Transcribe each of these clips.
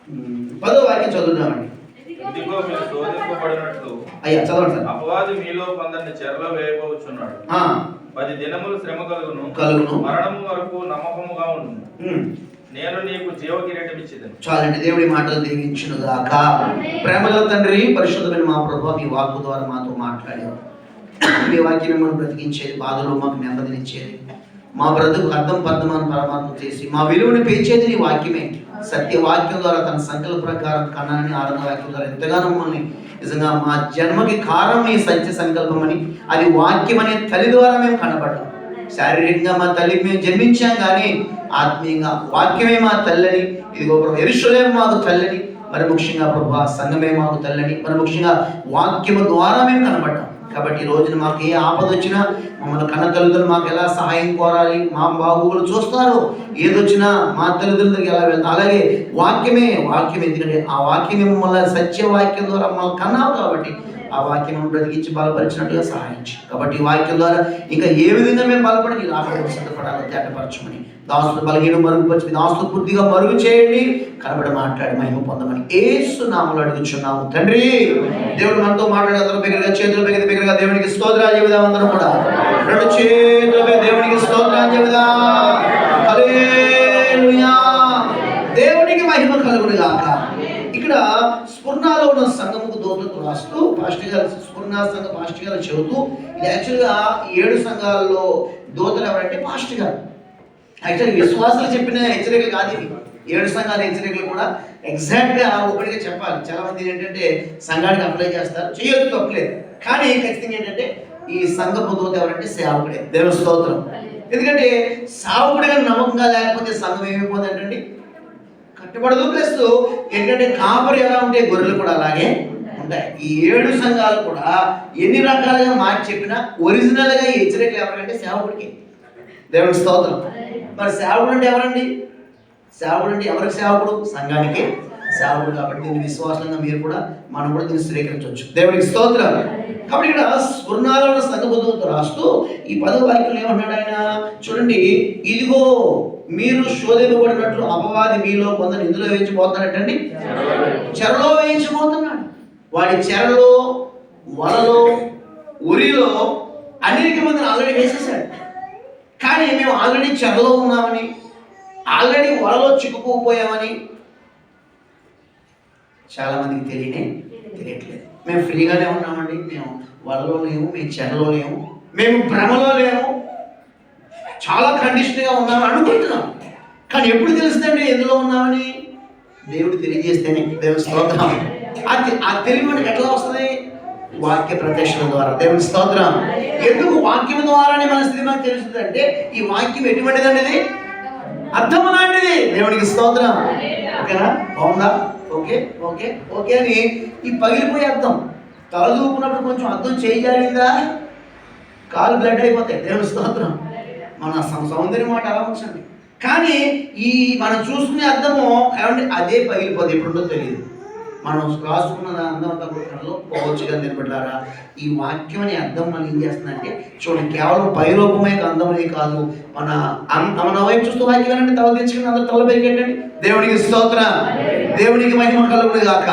10వ వాక్యం చదువుదామండి. ఇదిగో మీరు శోధింపబడినట్లు అయ్యా చదవండి సార్. అపవాది మీలో కొందరిని చెరలో వేయబోచున్నాడు. 10 దినములు శ్రమ కలుగును, మరణము వరకు నమ్మకముగా ఉండును. నేను నీకు జీవ కిరీటం ఇచ్చేదను. చాలండి, దేవుడి మాటలు దీవించును గాక. ప్రేమగల తండ్రి, పరిశుద్ధమైన మా ప్రభువా, మీ వాక్కు ద్వారా మాతో మాట్లాడారు. మీ వాక్యం మిమ్మల్ని బ్రతికించేది, బాధలో మాకు నెమ్మదినిచ్చేది, మా బ్రతుకు అర్థం పర్థమని పరమాత్మ చేసి మా విలువని పెంచేది నీ వాక్యమే. సత్యవాక్యం ద్వారా తన సంకల్ప ప్రకారం కన్నాని ఆనంద వాక్యం ద్వారా ఎంతగానో మమ్మల్ని నిజంగా మా జన్మకి కారణం ఈ సత్య సంకల్పం అని, అది వాక్యం అనే తల్లి ద్వారా మేము కనపడ్డాం. శారీరకంగా మా తల్లి మేము జన్మించాం, కానీ ఆత్మీయంగా వాక్యమే మా తల్లని, ఇదిగో ప్రభు యెరూషలేము మాకు తల్లని, మరి ముఖ్యంగా ప్రభు సంఘమే మాకు తల్లని, మరి ముఖ్యంగా వాక్యము ద్వారా మేము కనపడ్డాం. కాబట్టి ఈ రోజున మాకు ఏ ఆపద వచ్చినా మమ్మల్ని కన్న తల్లిదండ్రులు మాకు ఎలా సహాయం కోరాలి, మా బాబులు చూస్తారు, ఏదొచ్చినా మా తల్లిదండ్రులకి ఎలా వెళ్తాం. అలాగే వాక్యమే, ఎందుకంటే ఆ వాక్యమే మమ్మల్ని సత్య వాక్యం ద్వారా మమ్మల్ని కన్నావు, కాబట్టి ఆ వాక్యం బ్రతికించి బలపరిచినట్టుగా సహాయించి, కాబట్టి ఈ వాక్యం ద్వారా ఇంకా ఏ విధంగా మేము బలపడి రాబడి సిద్ధపడాలో తేటపరచమని, దాసులు బలహీన మరుగుపరిచి దాసులు పూర్తిగా మరుగు చేయండి, కనబడి మాట్లాడి మహిమ పొందమని యేసు నామములో అడుగుచున్నాము తండ్రి. దేవుడు మనతో మాట్లాడే అందరూ బిగ్గరగా చేతులు బిగ్గరగా దేవునికి స్తోత్రాలు చెబుదాం. అందరం కూడా 2 చేతులపై దేవునికి స్తోత్రాలు చెబుదాం. హల్లెలూయా, దేవునికి మహిమ కలుగును గాక. ఇక్కడ స్ఫుర్ణలో ఉన్న సంఘముకు దూతలకు రాస్తూ పాస్టర్ గారు, స్ఫుర్ణ సంఘ పాస్టర్ గారు చెబుతూ, ఇది యాక్చువల్గా 7 సంఘాల్లో దూతలు ఎవరంటే పాస్టర్ గారు. యాక్చువల్లీ విశ్వాసాలు చెప్పిన హెచ్చరికలు కాదు ఇవి. 7 సంఘాల హెచ్చరికలు కూడా ఎగ్జాక్ట్గా ఒకటిగా చెప్పాలి. చాలా మంది ఏంటంటే సంఘానికి అప్లై చేస్తారు, చేయొచ్చు, తప్పలేదు. కానీ ఖచ్చితంగా ఏంటంటే ఈ సంఘపు దూత ఎవరంటే సేవకుడే. దేవుని స్తోత్రం. ఎందుకంటే సేవకుడిగా నమ్మకంగా లేకపోతే సంఘం ఏమైపోతుందంటండి, కట్టుబడదు. ప్లస్ ఏంటంటే కాపరి ఎలా ఉంటే గొర్రెలు కూడా అలాగే ఉంటాయి. ఈ 7 సంఘాలు కూడా ఎన్ని రకాలుగా మార్చి చెప్పినా ఒరిజినల్గా ఈ హెచ్చరికలు ఎవరంటే సేవకుడికి. దేవుని స్తోత్రం. మరి సేవకుడు అంటే ఎవరండి? సేవకుడు అంటే ఎవరికి సేవకుడు? సంఘానికి సేవకుడు. కాబట్టి దీన్ని విశ్వాసంగా మీరు కూడా, మనం కూడా దీన్ని స్వీకరించవచ్చు. దేవునికి స్తోత్రం. కాబట్టి ఇక్కడ స్ఫుర్ణాలో ఉన్న సంఘబుద్ధులతో రాస్తూ ఈ 10వ వాక్యంలో ఏమన్నాడు ఆయన చూడండి. ఇదిగో మీరు శోధింపబడినట్లు అపవాది మీలో కొందరు ఇందులో వేయించబోతున్నాడండి, చెరలో వేయించబోతున్నాడు. వాడి చెరలో, వలలో, ఉరిలో అనేక మందిని ఆల్రెడీ వేసేసాడు. కానీ మేము ఆల్రెడీ చెరలో ఉన్నామని, ఆల్రెడీ వలలో చిక్కుకుపోయామని చాలా మందికి తెలియట్లేదు. మేము ఫ్రీగానే ఉన్నామండి, మేము వలలో లేము, మేము చెరలో లేము, మేము భ్రమలో లేము, చాలా కండిషన్గా ఉన్నామని అనుకుంటున్నాం. కానీ ఎప్పుడు తెలుస్తుందండి ఎందులో ఉన్నామని? దేవుడు తెలియజేస్తేనే. దేవుని స్తోత్రం. ఆ తెలివి మనకి ఎట్లా వస్తుంది? వాక్య ప్రత్యక్షత ద్వారా. దేవుని స్తోత్రం. ఎందుకు వాక్యం ద్వారానే మన స్థితి మనకు తెలుస్తుంది అంటే, ఈ వాక్యం ఎటువంటిదండి? ఇది అర్థం లాంటిది. దేవునికి స్తోత్రం. ఓకేనా? బాగుందా? ఓకే ఓకే ఓకే అని ఈ పగిలిపోయే అర్థం, తలదూకున్నప్పుడు కొంచెం అర్థం చేయాలిందా, కాలు బ్లడ్ అయిపోతాయి. దేవుని స్తోత్రం. మన సౌందర్యం మాట అలా ఉంచండి, కానీ ఈ మనం చూసుకునే అర్థము ఏమంటే అదే పగిలిపోతుంది. ఎప్పుడుందో తెలియదు. మనం రాసుకున్న అందం అంతా కళ్ళలో పోవచ్చుగా నిలబడ్డారా. ఈ వాక్యం అనే అర్థం మనం ఏం చేస్తుందంటే చూడండి, కేవలం పైరూపమే అందమనే కాదు, మన వైపు చూస్తూ వాక్యం అంటే తల తెచ్చుకుని అందరూ తల పైకెట్టండి. దేవునికి స్తోత్రం. దేవునికి మహిమ కలుగును గాక.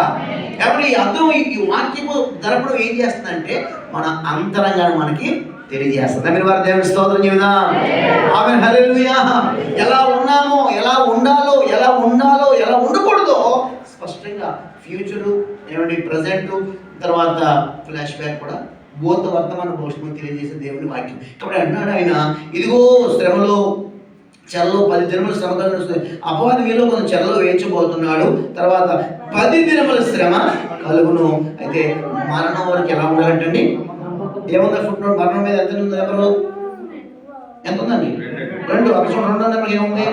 కాబట్టి ఈ అర్థం, ఈ వాక్యము దర్పణం ఏం చేస్తుందంటే మన అంతరంగాన్ని మనకి తెలియజేస్తుంది. మీరు వారు దేవుని స్తోత్రం చెబుదాం. ఆమేన్, హల్లెలూయా. ఎలా ఉన్నామో, ఎలా ఉండాలో, ఎలా ఉండకూడదో స్పష్టంగా ఫ్యూచరు, ఏమండి ప్రజెంట్, తర్వాత ఫ్లాష్ బ్యాక్ కూడా భూత వర్తమాన భవిష్యత్తు తెలియజేసే దేవుని వాక్యం. కాబట్టి అన్నాడు ఆయన, ఇదిగో శ్రమలో, చెరలో 10 దినముల శ్రమ కలుగును, అపవాది మీలో కొంచెం చెరలో వేయించబోతున్నాడు, తర్వాత 10 దినముల శ్రమ కలుగును. అయితే మరణం వరకు ఎలా ఉండాలంటండి? ఏముందా ఫుట్ నోట్? మరణం మీద ఎంత ఉంది? ఎవరు ఎంత ఉందండి? 2. అక్షరం 2 నెంబర్ ఏముంది?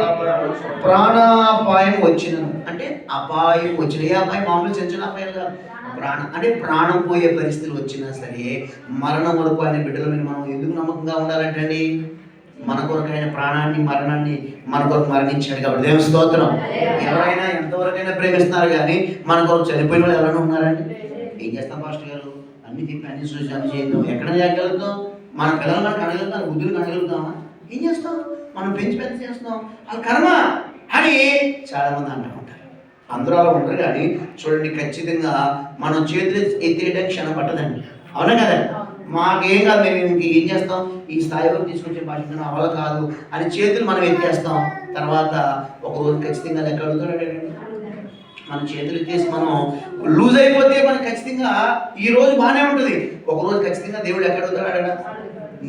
ప్రాణాపాయం వచ్చినను అంటే అపాయం వచ్చిన. ఏ అపాయం? మామూలు చిన్న అపాయం కాదు. అంటే ప్రాణం పోయే పరిస్థితులు వచ్చినా సరే మరణం వరకు ఆయన బిడ్డల మీద మనం ఎందుకు నమ్మకంగా ఉండాలంటండి? మన కొరకు ఆయన ప్రాణాన్ని, మరణాన్ని మన కొరకు మరణించాడు కాబట్టి. దేవుని స్తోత్రం. ఎవరైనా ఎంతవరకైనా ప్రేమిస్తున్నారు, కానీ మన కొరకు చనిపోయిన వాళ్ళు ఎవరైనా ఉన్నారండి? ఏం చేస్తాం పాస్టర్ గారు? అన్ని తిప్పి అన్ని చూసి అన్ని చేద్దాం. ఎక్కడ చేయగలుగుతాం? మన పిల్లలు మనకు అనగలుగుతాం, బుద్ధులు అనగలుగుతామా? ఏం చేస్తాం? మనం పెంచి పెద్ద చేస్తాం, అది కర్మ అని చాలా మంది అంటూ ఉంటారు. అందరూ అలా ఉంటారు. కానీ చూడండి, ఖచ్చితంగా మనం చేతులు ఎత్తేయడానికి క్షణం పట్టదండి. అవునా కదా? మాకేం కాదు, మేము ఏం చేస్తాం, ఈ స్థాయి వరకు తీసుకొచ్చే బాధ్యత నా వల్ల కాదు అని చేతులు మనం ఎత్తేస్తాం. తర్వాత ఒకరోజు ఖచ్చితంగా లెక్క అడుగుతాడు. మన చేతులు ఎత్తేసి మనం లూజ్ అయిపోతే మనకి ఖచ్చితంగా ఈ రోజు బాగానే ఉంటుంది, ఒకరోజు ఖచ్చితంగా దేవుడు ఎక్కడ అడుగుతాడు,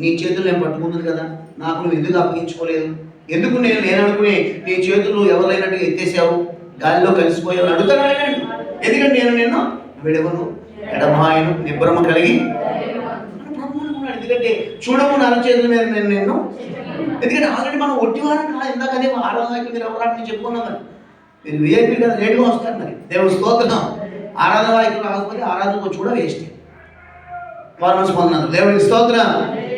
నీ చేతులు నేను పట్టుకుంటుంది కదా, నాకు నువ్వు ఎందుకు అప్పగించుకోలేదు, ఎందుకు నేను లేననుకుని నీ చేతులు ఎవరైనట్టు ఎత్తేసావు, గాలిలో కలిసిపోయావు అడుగుతాను. ఎందుకంటే నేను నిన్ను విడవను, ఎడబాయను, నిబ్రమ కలిగి. ఎందుకంటే చూడము నా చేతుల మీద నేను నిన్ను, ఎందుకంటే ఆల్రెడీ మనం ఒట్టివారం కాదు. ఇందాక అదే ఆరాధనకి మీరు ఎవరాన్ని చెప్పుకున్నాం మరి, మీరు విఐపీ కదా, లేట్గా వస్తారు. మరి దేవుడు స్తోత్రం. ఆరాధన వాయికులు రాకపోతే ఆరాధనకు వచ్చి కూడా వేస్ట్. వారు స్పందన దేవుడికి స్తోత్రం.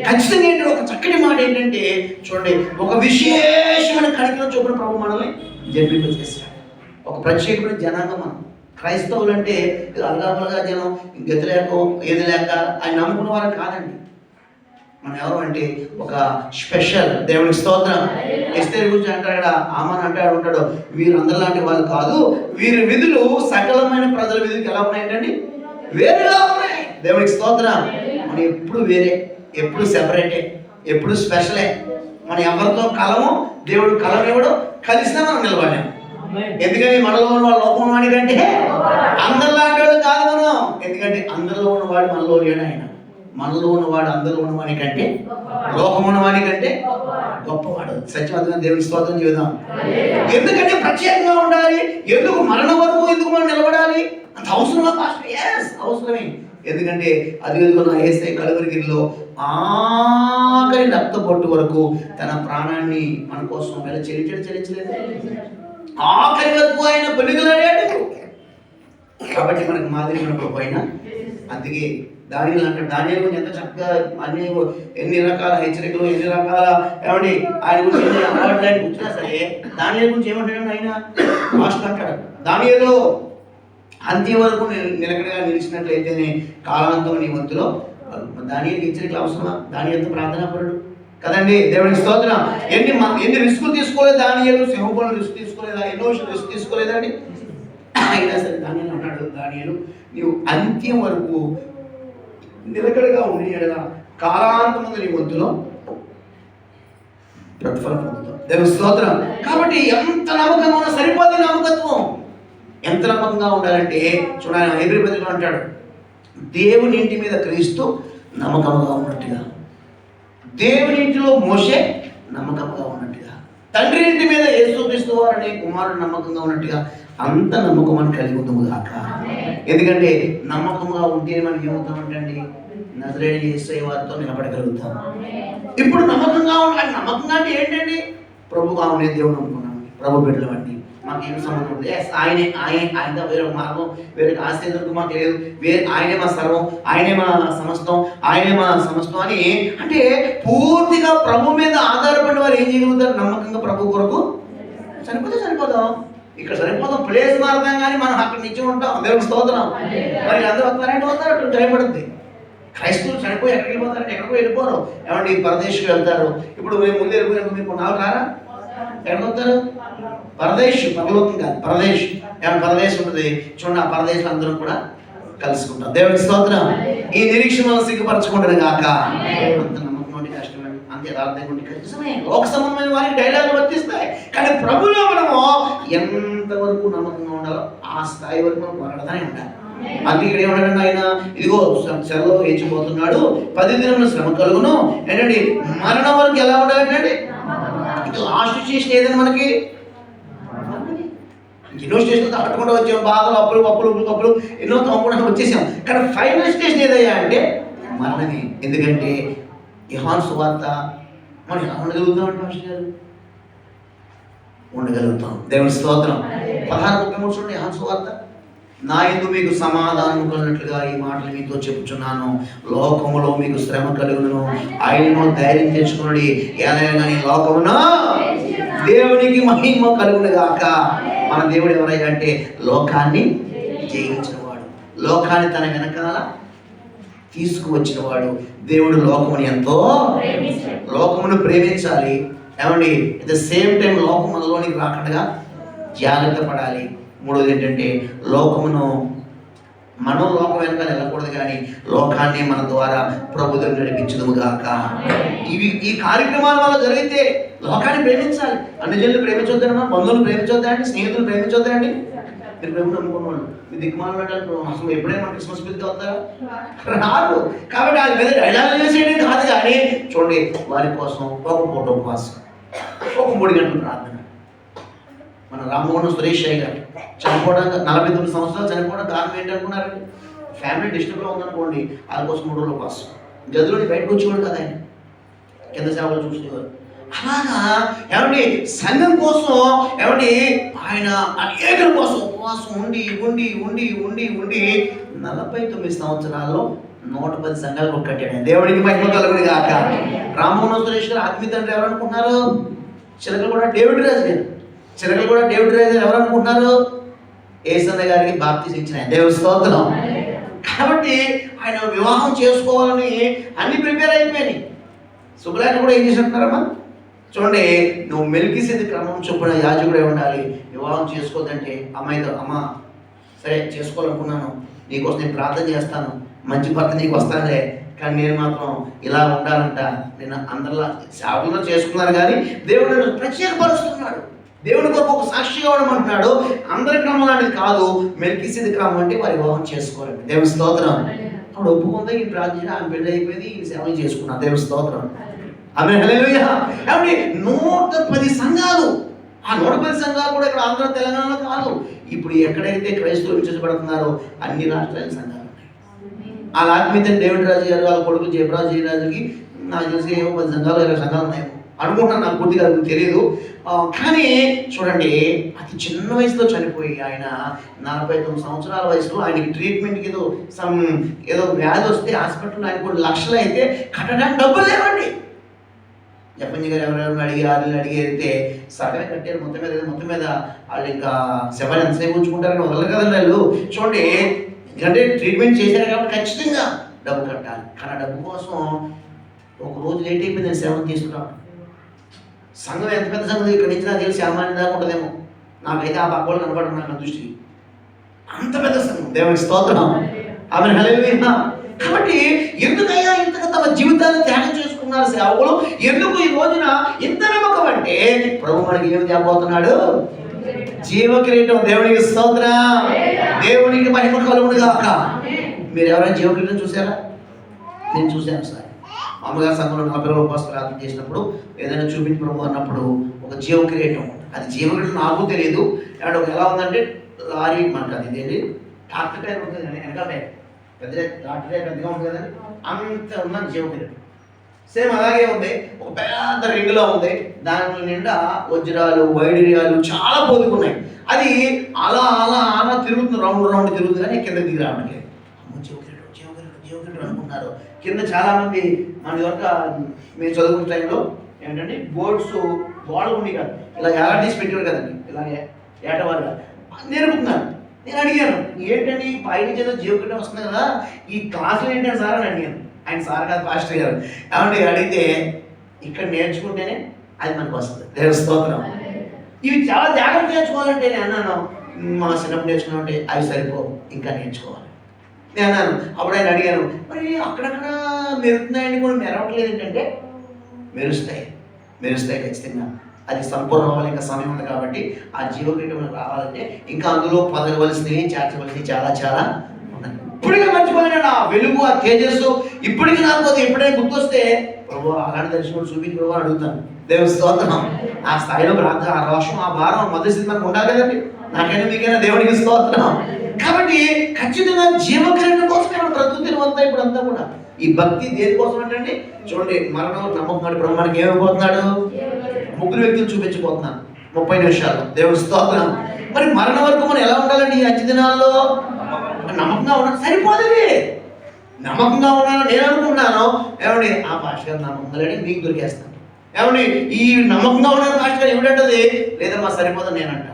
ఖచ్చితంగా ఏంటంటే ఒక చక్కటి మాట ఏంటంటే చూడండి, ఒక విశేషమైన కణికలో చొప్పున ప్రభు మనల్ని జన్మింపజేశాడు. ఒక ప్రత్యేకమైన జనాంగం మనం క్రైస్తవులు అంటే అలగాపలగా జనం గతి లేక ఏది లేక ఆయన నమ్ముకున్న వారు కాదండి. మనం ఎవరు అంటే ఒక స్పెషల్. దేవుడికి స్తోత్రం. ఎస్తేరు గురించి అంటాడు కదా, ఆమని అంటాడు ఉంటాడు, వీరు అందరిలాంటి వాళ్ళు కాదు, వీరి విధులు సకలమైన ప్రజల విధులకి ఎలా ఉన్నాయంటండి, వేరుగా ఉన్నాయి. దేవుడికి స్తోత్రం. మనం ఎప్పుడు వేరే, ఎప్పుడు సెపరేటే, ఎప్పుడు స్పెషలే. మనం ఎవరితో కలము, దేవుడు కలం ఇవ్వడం, కలిసినా మనం నిలబడాము. ఎందుకని మనలో ఉన్న వాడు లోకం వాడి కంటే అందరిలాంటి వాడు కాదు మనం. ఎందుకంటే అందరిలో ఉన్నవాడు మనలో లేడు. ఆయన మనలో ఉన్నవాడు అందరిలో ఉన్నవాడి కంటే, లోకం ఉన్నవాడి కంటే గొప్పవాడు. సత్యవంతమైన దేవుని స్తోత్రం చేద్దాం. ఎందుకంటే ప్రత్యేకంగా ఉండాలి. ఎందుకు మరణం వరకు ఎందుకు మనం నిలబడాలి? అంత అవసరమా పాస్టర్? yes, అవసరమే. ఎందుకంటే అది నా యేసయ్య కలువరిగిరిలో ఆఖరి రక్త పొట్టు వరకు తన ప్రాణాన్ని మన కోసం చెల్లించలేదు. ఆఖరి వరకు ఆయన పెనుగులాడాడు. కాబట్టి మనకు మాదిరి మనకు పైన. అందుకే దానియేలు అంటాడు, దానియేలు గురించి ఎంత చక్కగా అన్ని ఎన్ని రకాల హెచ్చరికలు, ఎన్ని రకాల ఏమండి ఆయన గురించి ఎన్ని అవార్డులు ఆయన కూర్చున్నా సరే, దానియేలు గురించి ఏమంటాడు ఆయన మాస్టర్ అంటాడు, దానియేలు అంత్యం వరకు నిలకడగా నిలిచినట్లయితేనే కాలాంతం నీ వంతులో. దానియేలుకి హెచ్చరికలు అవసరమా? దానియేలు ప్రార్థనాపరుడు కదండి. దేవుడికి స్తోత్రం. ఎన్ని రిస్కులు తీసుకోలేదు దానియేలు, సింహపురం రిస్క్ తీసుకోలేదా, ఎన్నో రిస్క్ తీసుకోలేదండి. అయినా సరే దానియేలు అన్నాడు, దానియేలు నీవు అంత్యం వరకు నిలకడగా ఉండి ఎడల కాలాంతముందు నీ వంతులో ప్రతిఫలం పొందుతాం. దేవుని స్తోత్రం. కాబట్టి ఎంత నమ్మకంగా ఉన్నా సరిపోతే నమ్మకత్వం. ఎంత నమ్మకంగా ఉండాలంటే చూడాలి, హెబ్రీ పత్రికలో అంటాడు, దేవుని ఇంటి మీద క్రీస్తు నమ్మకంగా ఉన్నట్టుగా, దేవుని ఇంటిలో మోషే నమ్మకంగా ఉన్నట్టుగా, తండ్రి ఇంటి మీద యేసుక్రీస్తు వారు అనే కుమారుడు నమ్మకంగా ఉన్నట్టుగా అంత నమ్మకం మనం కలిగి ఉందాము కాక. ఎందుకంటే నమ్మకంగా ఉంటే మనం ఏమవుతామంటండి, నజరేయుడైన యేసయ్య వారితో నిలబడగలుగుతాం. ఇప్పుడు నమ్మకంగా ఉండాలి. నమ్మకంగా అంటే ఏంటండి, ప్రభుగా ఉండే దేవుడు నమ్ముకున్నాం, ప్రభు బిడ్డలు వంటి మాకేం సంబంధం ఉంది. ఆయనతో వేరే మార్గం, వేరే ఆశ్రయించడానికి మాకు లేదు. ఆయనే మా సర్వం, ఆయనే మా సమస్తం, ఆయనే మా సమస్తం అని అంటే పూర్తిగా ప్రభు మీద ఆధారపడిన వారు ఏం చేయగలుగుతారు? నమ్మకంగా ప్రభు కొరకు సరిపోదాం. ఇక్కడ సరిపోదాం, ప్లేస్ మారుతాం కానీ మనం అక్కడ నిత్యం ఉంటాం. దేవుడికి స్తోత్రం. మరి అందరూ వస్తారంటే అటు టైం పడుతుంది. క్రైస్తవులు చనిపోయి ఎక్కడికి వెళ్ళిపోతారంటే ఎక్కడికో వెళ్ళిపోరు. ఏమంటే పరదేశకు వెళ్తారు. ఇప్పుడు మేము ముందు వెళ్ళిపోయినప్పుడు మీకు నాలుగు రారా, ఎక్కడికి వస్తారు? పరదేశ్, పరలోకం కాదు, పరదేశ్. ఏమైనా పరదేశం ఉంటుంది చూడండి, ఆ పరదేశం అందరూ కూడా కలుసుకుంటాం. దేవుడికి స్తోత్రం. ఈ నిరీక్షణ మనం సిగ్గుపరచుకుంటారు కాక. అంత నమ్మకం ఉంటే కష్టమే, అంతే యథార్థంగా ఉంటే కష్టమే. లోక సంబంధమైన వారికి డైలాగులు వర్తిస్తాయి, కానీ ప్రభులో మనము ఎంతవరకు నమ్మకంగా ఉండాలో ఆ స్థాయి వరకు మనం పోరాడతానే ఉండాలి. అందుకే ఇక్కడ ఏమంటాడు ఆయన, ఇదిగో చెరలో వేచిపోతున్నాడు, 10 దినముల శ్రమ కలుగును. ఏంటండి మరణం వరకు ఎలా ఉండాలంటే లాస్ట్ స్టేషన్ ఏదైనా మనకి ఎన్నో స్టేషన్ తట్టుకుంటూ వచ్చాం, బాధలు, అప్పులు ఎన్నో తమ్ముకుంటూ వచ్చేసాం. కానీ ఫైనల్ స్టేషన్ ఏదయ్యా అంటే మరణమే. ఎందుకంటే యోహాను సువార్త మనం ఎలా ఉండగలుగుతామంటే మాస్టర్ గారు, ఉండగలుగుతాం. దేవుని స్తోత్రం. 16:33 చూడండి, యోహాను సువార్త. నా యందు మీకు సమాధానం కలిగినట్లుగా ఈ మాటలు మీతో చెప్పుచున్నాను, లోకములో మీకు శ్రమ కలుగును, ఆయనను ధైర్యం తెచ్చుకుని ఏదైనా లోకమున దేవునికి మహిమ కలుగును గాక. మన దేవుడు ఎవరైనా అంటే లోకాన్ని జయించిన వాడు, లోకాన్ని తన వెనకాల తీసుకువచ్చిన వాడు. దేవుడు లోకముని ఎంతో లోకమును ప్రేమించాలి. ఏమండి, అట్ ద సేమ్ టైం లోకం మనలోనికి రాకుండా జాగ్రత్త పడాలి. మూడోది ఏంటంటే లోకమును మనం లోకం వెనకాల వెళ్ళకూడదు, కానీ లోకాన్ని మన ద్వారా ప్రభు దగ్గర నడిపించదుము గాక. ఈ కార్యక్రమాల వల్ల జరిగితే లోకాన్ని ప్రేమించాలి. అన్ని జనులు ప్రేమించొద్దామా? బంధువులు ప్రేమించొద్దా అండి? స్నేహితులు ప్రేమించొద్దా అండి? మీరు ప్రభు నమ్ముకున్న వాళ్ళు మీ దిక్కుమాల పెట్టాలి. అసలు ఎప్పుడైనా మన క్రిస్మస్ పిలితే వస్తారా? రాదు. కాబట్టి వాళ్ళ మీద డైలాగ్ చేసేయడం కాదు, కానీ చూడండి వారి కోసం ఒక పూట ఉపవాసం, ఒక 3 గంటలు ప్రార్థన. మన రామమోహన్ సురేష్ అయ్య గారు చనిపోవడానికి 49 సంవత్సరాలు చనిపోవడానికి కారణం ఏంటనుకున్నారండి? ఫ్యామిలీ డిస్టర్బ్లో ఉందనుకోండి, వాళ్ళ కోసం 3 రోజులు ఉపవాసం. గదిలోని బయటకు వచ్చేవాడు కదా ఆయన, కింద సేవలు చూసేవారు. అలాగా ఏమండి సంఘం కోసం ఏమండి ఆయన అనేకల కోసం ఉపవాసం ఉండి ఉండి ఉండి ఉండి ఉండి 49 సంవత్సరాల్లో 110 సంఘాలు కట్టాడు. దేవుడికి మహిమ కలుగును గాక. రామమోహన్ సురేష్ గారు ఆత్మీయ తండ్రి ఎవరు అనుకుంటున్నారు? చిలకలు కూడా డేవిడ్ రాజు గారు. చిలకలు కూడా డేవిడ్ రాజు గారు ఎవరు అనుకుంటున్నారు? యేసయ్య గారికి బాప్తిసం ఇచ్చిన దేవుని స్తోత్రం. కాబట్టి ఆయన వివాహం చేసుకోవాలని అన్ని ప్రిపేర్ అయిపోయినాయి. శుభలేఖ కూడా ఏం చేసినట్టున్నారమ్మా? చూడండి, నువ్వు మెల్కీసెదెకు క్రమం చొప్పున యాజకుడే ఉండాలి. వివాహం చేసుకోవద్దంటే అమ్మాయితో, అమ్మ సరే చేసుకోవాలనుకున్నాను, నీకోసం నేను ప్రార్థన చేస్తాను, మంచి భర్త నీకు వస్తానులే, కానీ నేను మాత్రం ఇలా ఉండాలంట. నేను అందరిలా సేవకుల్లో చేసుకున్నాను, కానీ దేవుడు నన్ను ప్రత్యేకపరుస్తున్నాడు. దేవుడి కొరకు ఒక సాక్షిగా ఉండమంటున్నాడు. అందరి క్రమం లాంటిది కాదు. మెల్కీసెదెకు క్రమం అంటే వారి వివాహం చేసుకోవాలండి. దేవుని స్తోత్రం. అప్పుడు ఒప్పుకుంటే ఈ ప్రార్థన ఆమె పెళ్ళి అయిపోయింది, ఈ సేవ చేసుకున్నాను. దేవుని స్తోత్రం. ఆమె హల్లెలూయా. కాబట్టి 110 సంఘాలు, ఆ 110 సంఘాలు కూడా ఇక్కడ ఆంధ్ర తెలంగాణలో కాదు, ఇప్పుడు ఎక్కడైతే క్రైస్తవులు విచ్చేసబడుతున్నారో అన్ని రాష్ట్రాల సంఘాలు ఉన్నాయి. వాళ్ళ ఆత్మీయ డేవిడ్ రాజు గారు వాళ్ళ కొడుకు జయప్రాజు జయరాజుకి నాకు తెలిసి 10 సంఘాలు 20 సంఘాలు ఉన్నాయి అనుకుంటున్నాను, నాకు పూర్తిగా తెలియదు. కానీ చూడండి, అతి చిన్న వయసులో చనిపోయి ఆయన 49 సంవత్సరాల వయసులో ఆయనకి ట్రీట్మెంట్కి ఏదో వ్యాధి వస్తే హాస్పిటల్లో ఆయన కొన్ని లక్షలు అయితే కట్టడానికి డబ్బులు లేవండి. జపంజి గారు ఎవరెవరిని అడిగి వాళ్ళని అడిగి అయితే సగమే కట్టారు. మొత్తం మీద వాళ్ళు ఇంకా శవాన్ని ఎంతసేపు ఉంచుకుంటారని వదలరు కదండి వాళ్ళు. చూడండి, ఎందుకంటే ట్రీట్మెంట్ చేశారు కాబట్టి ఖచ్చితంగా డబ్బు కట్టాలి. కానీ ఆ డబ్బు కోసం ఒక రోజు లేట్ అయిపోయింది సేవను తీసుకురావడం. సంఘం ఎంత పెద్ద సంఘం ఇక్కడ నుంచి నాకు తెలిసి సామాన్యం దాకా ఉంటుందేమో, నాకైతే ఆ పక్కలు కనపడరు నాకు దృష్టికి. అంత పెద్ద సంఘం. దేవునికి స్తోత్రం. ఆమె హల్లెలూయా. కాబట్టి ఎందుకయ్యా ఇంతగా తమ జీవితాన్ని త్యాగం చేసుకున్నారు సేవకులు? ఎందుకు ఈ రోజున ఇంత నమ్మకం అంటే ప్రభు మనకి ఏమి తేబోతున్నాడు? జీవ కిరీటం. దేవునికి స్తోత్రం. దేవునికి మహిమ కలుగును గాక. మీరు ఎవరైనా జీవ కిరీటం చూసారా? నేను చూశాను సార్. అమ్మగారి సంఘంలో 40 రోజుల ఉపవాస ప్రార్థన చేసినప్పుడు ఏదైనా చూపించి ప్రభు అన్నప్పుడు ఒక జీవ కిరీటం, అది జీవ కిరీటం నాకు తెలియదు. అండ్ ఒక ఎలా ఉందంటే లారీ మనకు అది ఇదేంటి ట్రాక్టర్ టైర్ ఉంటుంది వెనకాల టైర్, పెద్ద ట్రాక్టర్ టైర్ పెద్దగా ఉంటుంది కదండి, అంత ఉన్నది జీవ కిరీటం. సేమ్ అలాగే ఉంది, ఒక పెద్ద రింగులో ఉంది, దాని నిండా వజ్రాలు వైడూర్యాలు చాలా పొదుకున్నాయి. అది అలా అలా అలా తిరుగుతుంది, రౌండ్ తిరుగుతుంది, కానీ కింద దిగి రావడానికి జీవ కిరీటం అనుకుంటున్నారు. కింద చాలామంది మన యొక్క మేము చదువుకున్న టైంలో ఏంటంటే బోర్డ్స్ గోడలు ఉండి కాదు, ఇలా ఎలా తీసి పెట్టారు కదండి, ఇలాగే ఏటవారుగా నేర్పుతున్నారు. నేను అడిగాను, ఏంటండి పైనుంచి ఏదో జీవ కిరీటం వస్తుంది కదా, ఈ క్లాసులు ఏంటంటే సార్ అని అడిగాను. ఆయన సార్ కాదు, పాస్టర్ గారు. ఏమంటే అడిగితే ఇక్కడ నేర్చుకుంటేనే అది మనకు వస్తుంది. దేవుని స్తోత్రం. ఇవి చాలా జాగ్రత్త నేర్చుకోవాలంటే నేను అన్నాను, మా చిన్నప్పుడు నేర్చుకున్నామంటే అవి సరిపోవు, ఇంకా నేర్చుకోవాలి నేను అన్నాను. అప్పుడు ఆయన అడిగాను, మరి అక్కడక్కడ మెరుతున్నాయని కూడా మెరవట్లేదు ఏంటంటే మెరుస్తాయి ఖచ్చితంగా. అది సంపూర్ణ అవ్వాలి, ఇంకా సమయం ఉంది. కాబట్టి ఆ జీవకిరీటం రావాలంటే ఇంకా అందులో పదవలసినవి చేర్చవలసినవి చాలా చాలా ఉన్నాయి. ఇప్పటికే మర్చిపోలేను ఆ వెలుగు, ఆ తేజస్సు ఇప్పటికీ నాకు అది ఎప్పుడైనా గుర్తొస్తే ప్రభు అలాంటి దర్శనం చూపించి ప్రభు అడుగుతాను. దేవుని స్తోత్రం. ఆ స్థాయిలో ప్రార్థన, ఆ రోషం, ఆ భారం మొదటి మనకు ఉండాలి కదండి. నాకైనా మీకైనా దేవునికి స్తోత్రం. కాబట్టి ఖచ్చితంగా జీవకిరీటం కోసమే మనం బ్రతుకుతున్నాం అంతా. ఇప్పుడు అంతా కూడా ఈ భక్తి దేనికోసం అంటే చూడండి, మరణం నమ్మకం ప్రభు మనకి ఏమైపోతున్నాడు? 3 వ్యక్తులు చూపించబోతున్నాను 30 నిమిషాలు. దేవుని స్తోత్రం. మరి మరణం వరకు మనం ఎలా ఉండాలండి ఈ 5 దినాల్లో? నమ్మకంగా ఉన్నాను సరిపోదు. నమ్మకంగా ఉన్నాను నేను అనుకున్నాను. ఏమండి ఆ పాస్టర్ గారు నమ్మకంగా లేని మీకు దొరికేస్తాను. ఏమండి ఈ నమ్మకంగా ఉన్నాను పాస్టర్ గారు ఏమిటంటది లేదమ్మా సరిపోదు నేనంట.